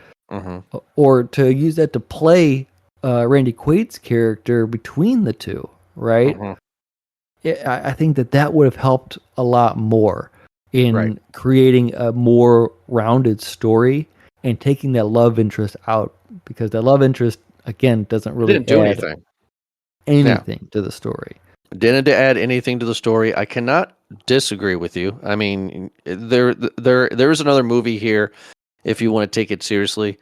Or to use that to play Randy Quaid's character between the two, right? I think that would have helped a lot more in creating a more rounded story and taking that love interest out, because that love interest, again, doesn't really do add anything to the story. Didn't add anything to the story. I cannot disagree with you. I mean, there's another movie here if you want to take it seriously.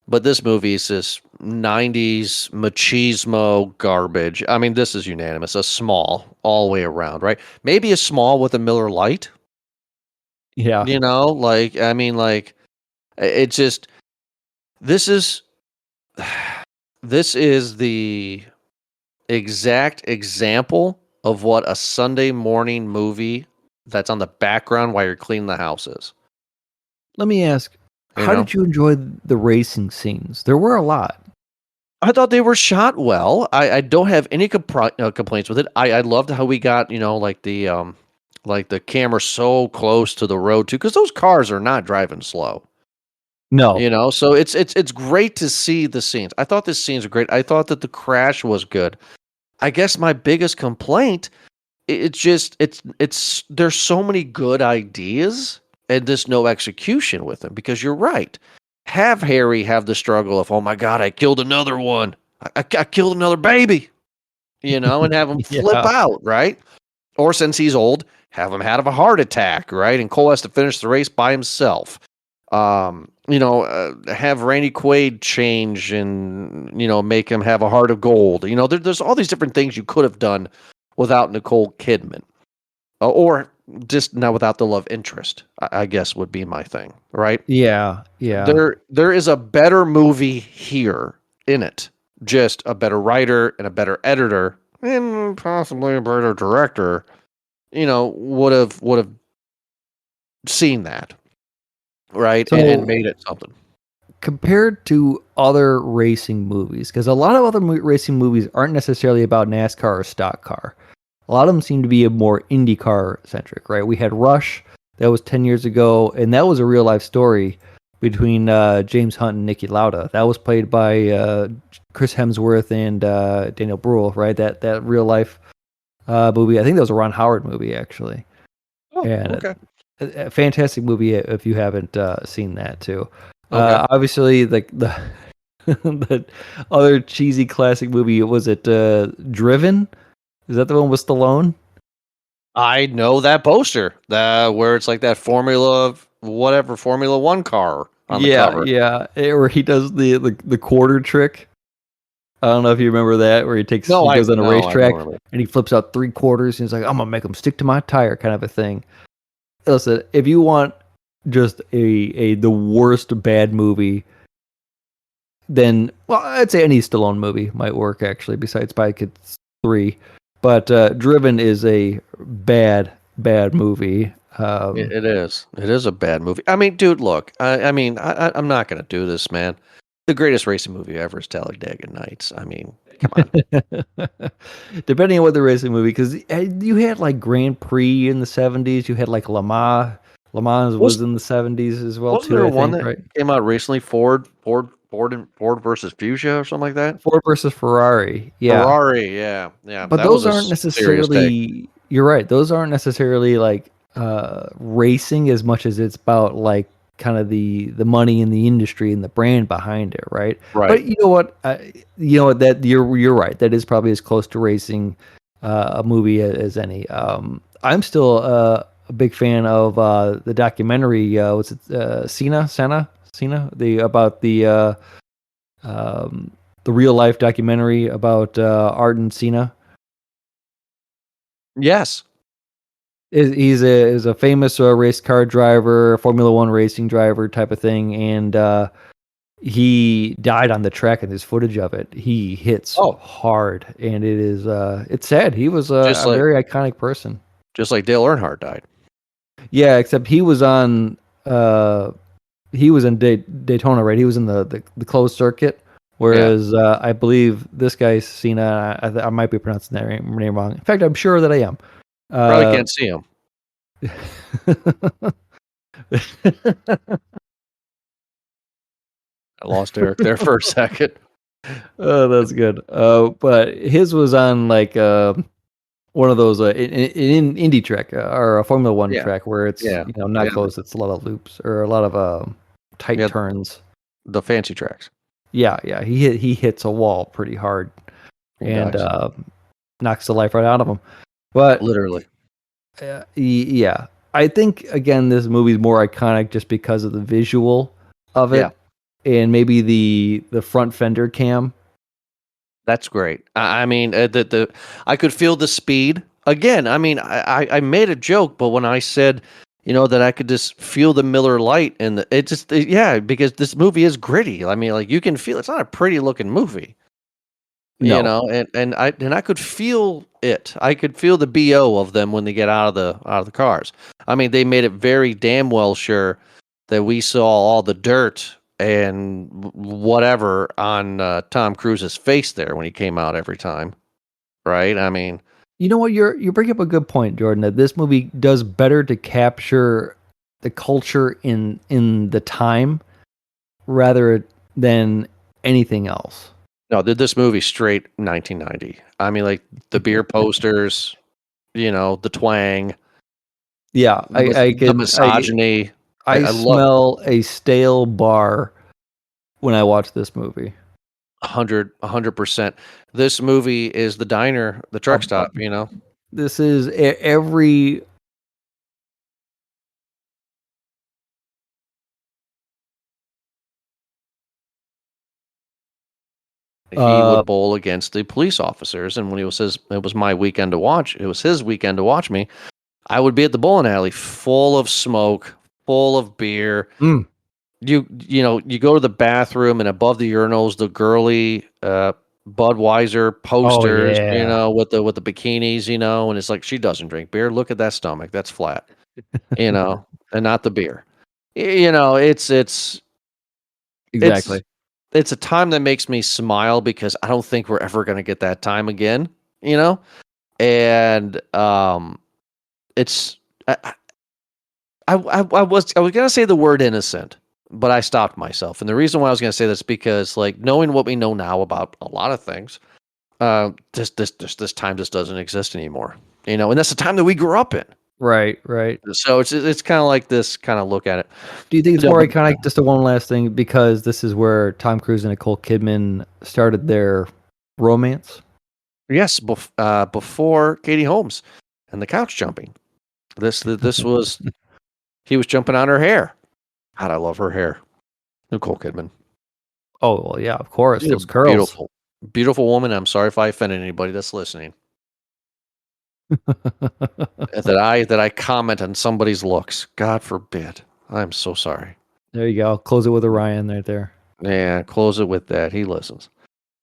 But this movie is this 90s machismo garbage. I mean, this is unanimous. A Small all the way around, right? Maybe a Small with a Miller Lite. Yeah. It's just, this is the exact example of what a Sunday morning movie that's on the background while you're cleaning the house is. Let me ask, how did you enjoy the racing scenes? There were a lot. I thought they were shot well. I don't have any complaints with it. I loved how we got, the camera so close to the road too, because those cars are not driving slow. No. So it's great to see the scenes. I thought the scenes were great. I thought that the crash was good. I guess my biggest complaint, it's there's so many good ideas and just no execution with them, because you're right. Have Harry have the struggle of, oh my God, I killed another one. I killed another baby, and have him flip out, right? Or since he's old, have him have a heart attack, right? And Cole has to finish the race by himself. Have Randy Quaid change and, make him have a heart of gold. There's all these different things you could have done without Nicole Kidman. Or just now without the love interest, I guess would be my thing, right? Yeah. There is a better movie here in it. Just a better writer and a better editor and possibly a better director, would have seen that, right? So, and made it something. Compared to other racing movies, because a lot of other racing movies aren't necessarily about NASCAR or stock car. A lot of them seem to be a more IndyCar centric, right? We had Rush, That was 10 years ago, and that was a real life story between James Hunt and Niki Lauda. That was played by Chris Hemsworth and Daniel Bruhl, right? That real life movie. I think that was a Ron Howard movie, actually. Oh, And okay. a fantastic movie if you haven't seen that too. Okay. Obviously, like the the other cheesy classic movie, was it Driven? Is that the one with Stallone? I know that poster, where it's like that Formula One car on the Yeah, cover. yeah. Where he does the quarter trick. I don't know if you remember that, where he goes on a racetrack I don't remember. and he flips out 3/4 and he's like, "I'm gonna make them stick to my tire," kind of a thing. Listen, if you want just the worst bad movie, then I'd say any Stallone movie might work actually. Besides Spy Kids 3, but Driven is a bad movie. It is. It is a bad movie. I mean, dude, look. I'm not gonna do this, man. The greatest racing movie ever is Talladega Nights. I mean, come on. Depending on what the racing movie, because you had like Grand Prix in the 70s, you had like Le Mans. Le Mans was in the 70s as well Wasn't too. there I one think, that right? came out recently? Ford versus Fuchsia or something like that. Ford versus Ferrari, yeah. Ferrari, yeah, yeah. But That was those a aren't serious take. necessarily. You're right. Those aren't necessarily like racing as much as it's about like kind of the money in the industry and the brand behind it, right? Right. But you know what? That you're right. That is probably as close to racing a movie as any. I'm still a big fan of the documentary. What's it? Cena? The real life documentary about Ayrton Senna. Yes. He's a famous race car driver, Formula One racing driver type of thing, and he died on the track. And there's footage of it. He hits hard, and it's sad. He was a very iconic person. Just like Dale Earnhardt died. Yeah, except he was in Daytona, right? He was in the closed circuit. Whereas I believe this guy Cena, I might be pronouncing that name wrong. In fact, I'm sure that I am. Probably can't see him. I lost Eric there for a second. Oh, that's good. But his was on like one of those in Indy track or a Formula One track where it's not closed. It's a lot of loops or a lot of tight turns. The fancy tracks. Yeah. He hits a wall pretty hard and knocks the life right out of him. But literally, yeah. I think again, this movie's more iconic just because of the visual of it, and maybe the front fender cam. That's great. I mean, I could feel the speed again. I mean, I made a joke, but when I said, that I could just feel the Miller Lite and because this movie is gritty. I mean, like you can feel it's not a pretty looking movie. No. And I could feel it. I could feel the BO of them when they get out of the cars. I mean, they made it very damn well sure that we saw all the dirt and whatever on Tom Cruise's face there when he came out every time. Right? I mean, you know what? You bring up a good point, Jordan, that this movie does better to capture the culture in the time rather than anything else. No, this movie straight 1990. I mean, like the beer posters, the twang. Yeah, the misogyny. I smell a stale bar when I watch this movie. 100%. This movie is the diner, the truck stop. This is every. He would bowl against the police officers, and when it was my weekend to watch. It was his weekend to watch me. I would be at the bowling alley, full of smoke, full of beer. You go to the bathroom, and above the urinals, the girly Budweiser posters, with the bikinis, and it's like she doesn't drink beer. Look at that stomach, that's flat, and not the beer. It's exactly. It's a time that makes me smile because I don't think we're ever going to get that time again, and it's I was gonna say the word innocent, but I stopped myself. And the reason why I was gonna say this is because, like, knowing what we know now about a lot of things, this time just doesn't exist anymore. You know, and that's the time that we grew up in. Right, right. So it's kind of like this kind of look at it. Do you think it's No, more but- iconic? Just a one last thing, because this is where Tom Cruise and Nicole Kidman started their romance. Yes, before Katie Holmes and the couch jumping. This was he was jumping on her hair. God, I love her hair. Nicole Kidman. Oh well, yeah, of course, She's a those curls. Beautiful, beautiful woman. I'm sorry if I offended anybody that's listening. that I comment on somebody's looks. God forbid. I'm so sorry. There you go. Close it with Orion right there. Yeah, close it with that. He listens.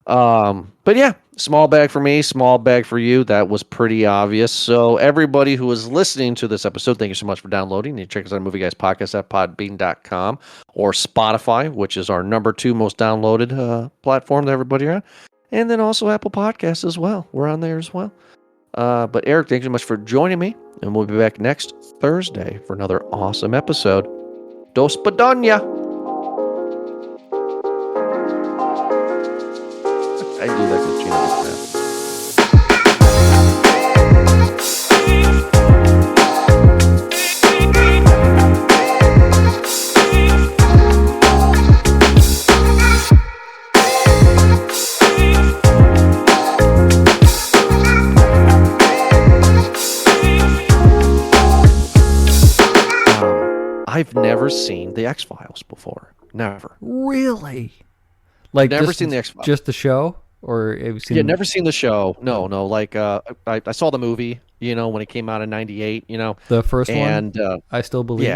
But yeah, small bag for me, small bag for you. That was pretty obvious. So everybody who is listening to this episode, thank you so much for downloading. You can check us out on Movie Guys Podcast at podbean.com or Spotify, which is our number 2 most downloaded platform that everybody are on. And then also Apple Podcasts as well. We're on there as well. But Eric, thank you so much for joining me. And we'll be back next Thursday for another awesome episode. Dos Padania. I do that with Gina McMahon. I've never seen the X-Files before. Never. Really? Like Never just, seen the X-Files. Just the show, or have you seen? Yeah, never seen the show. No. Like, I saw the movie, you know, when it came out in '98, you know. the first one. And I still believe.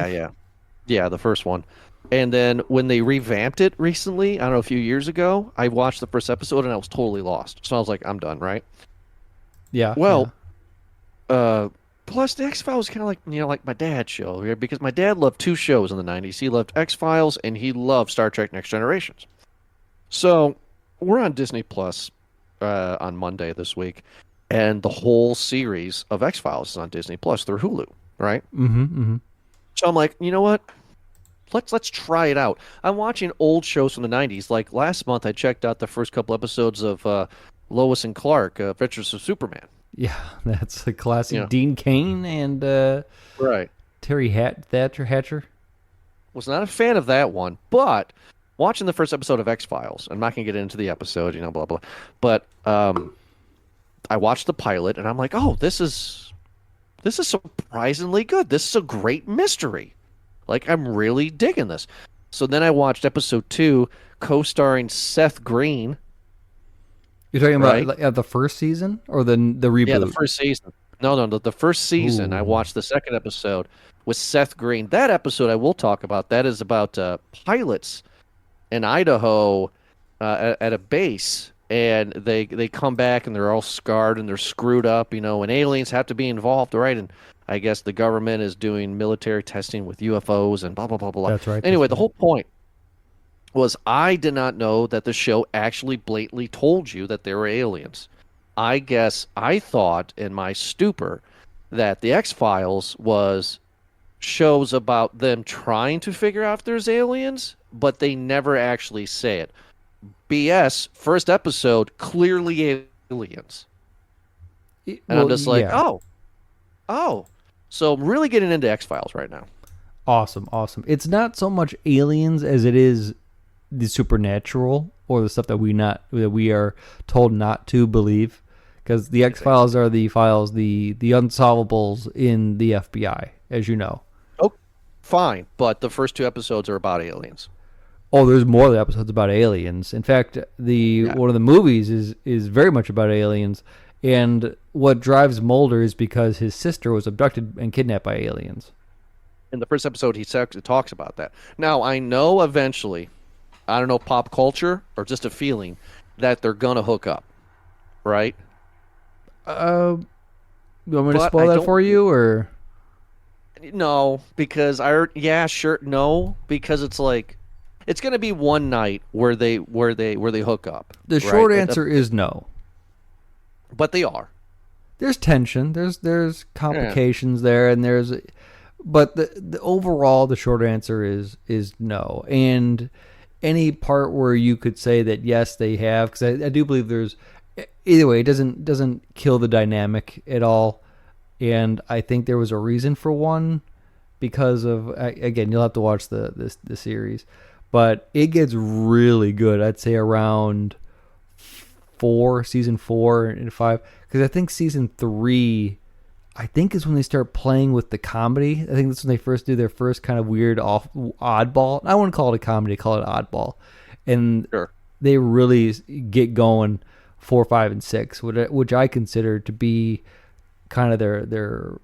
yeah, the first one. And then when they revamped it recently, I don't know, a few years ago, I watched the first episode and I was totally lost. So I was like, I'm done, right? Yeah. Well, plus the X-Files is kind of like, you know, like my dad's show here, because my dad loved 2 shows in the '90s. He loved X-Files and he loved Star Trek Next Generations. So we're on Disney Plus on Monday this week, and the whole series of X-Files is on Disney Plus through Hulu, right? Mm-hmm. Mm-hmm. So I'm like, you know what? Let's try it out. I'm watching old shows from the '90s. Like last month, I checked out the first couple episodes of Lois and Clark, Adventures of Superman. Yeah, that's a classic. Yeah. Dean Cain and Right. Terry Hatcher. Was not a fan of that one, but watching the first episode of X-Files, I'm not going to get into the episode, you know, blah, blah. But I watched the pilot, and I'm like, oh, this is surprisingly good. This is a great mystery. Like, I'm really digging this. So then I watched episode 2, co-starring Seth Green. You're talking Right. about the first season or the reboot? Yeah, the first season. No, the first season. I Ooh. watched the second episode with Seth Green. That episode I will talk about. That is about pilots in Idaho at a base, and they come back and they're all scarred and they're screwed up, you know, and aliens have to be involved, right? And I guess the government is doing military testing with UFOs and blah, blah, blah, blah. That's right. Anyway, the whole point was I did not know that the show actually blatantly told you that there were aliens. I guess I thought in my stupor that the X-Files was shows about them trying to figure out if there's aliens, but they never actually say it. BS, first episode, clearly aliens. And I'm just like, oh. So I'm really getting into X-Files right now. Awesome. It's not so much aliens as it is the supernatural or the stuff that we are told not to believe, because the X-Files are the files, the unsolvables in the FBI, as you know. Oh, fine, but the first 2 episodes are about aliens. Oh, there's more of the episodes about aliens. In fact, one of the movies is very much about aliens, and what drives Mulder is because his sister was abducted and kidnapped by aliens. In the first episode, he talks about that. Now, I know eventually, I don't know, pop culture or just a feeling that they're gonna hook up, right? You want me to But spoil I that don't- for you, or No, because because it's like it's gonna be one night where they hook up. the right? short answer is no. But they are. There's tension. There's complications there, and there's, But the overall, the short answer is no. And any part where you could say that yes, they have, because I do believe there's either way, it doesn't kill the dynamic at all. And I think there was a reason for one because of, again, you'll have to watch the series, but it gets really good. I'd say around season 4 and 5, because I think season 3, I think is when they start playing with the comedy. I think that's when they first do their first kind of weird oddball. I wouldn't call it a comedy, call it oddball. And Sure. they really get going 4, 5, and 6, which I consider to be kind of their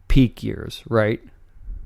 peak years, right?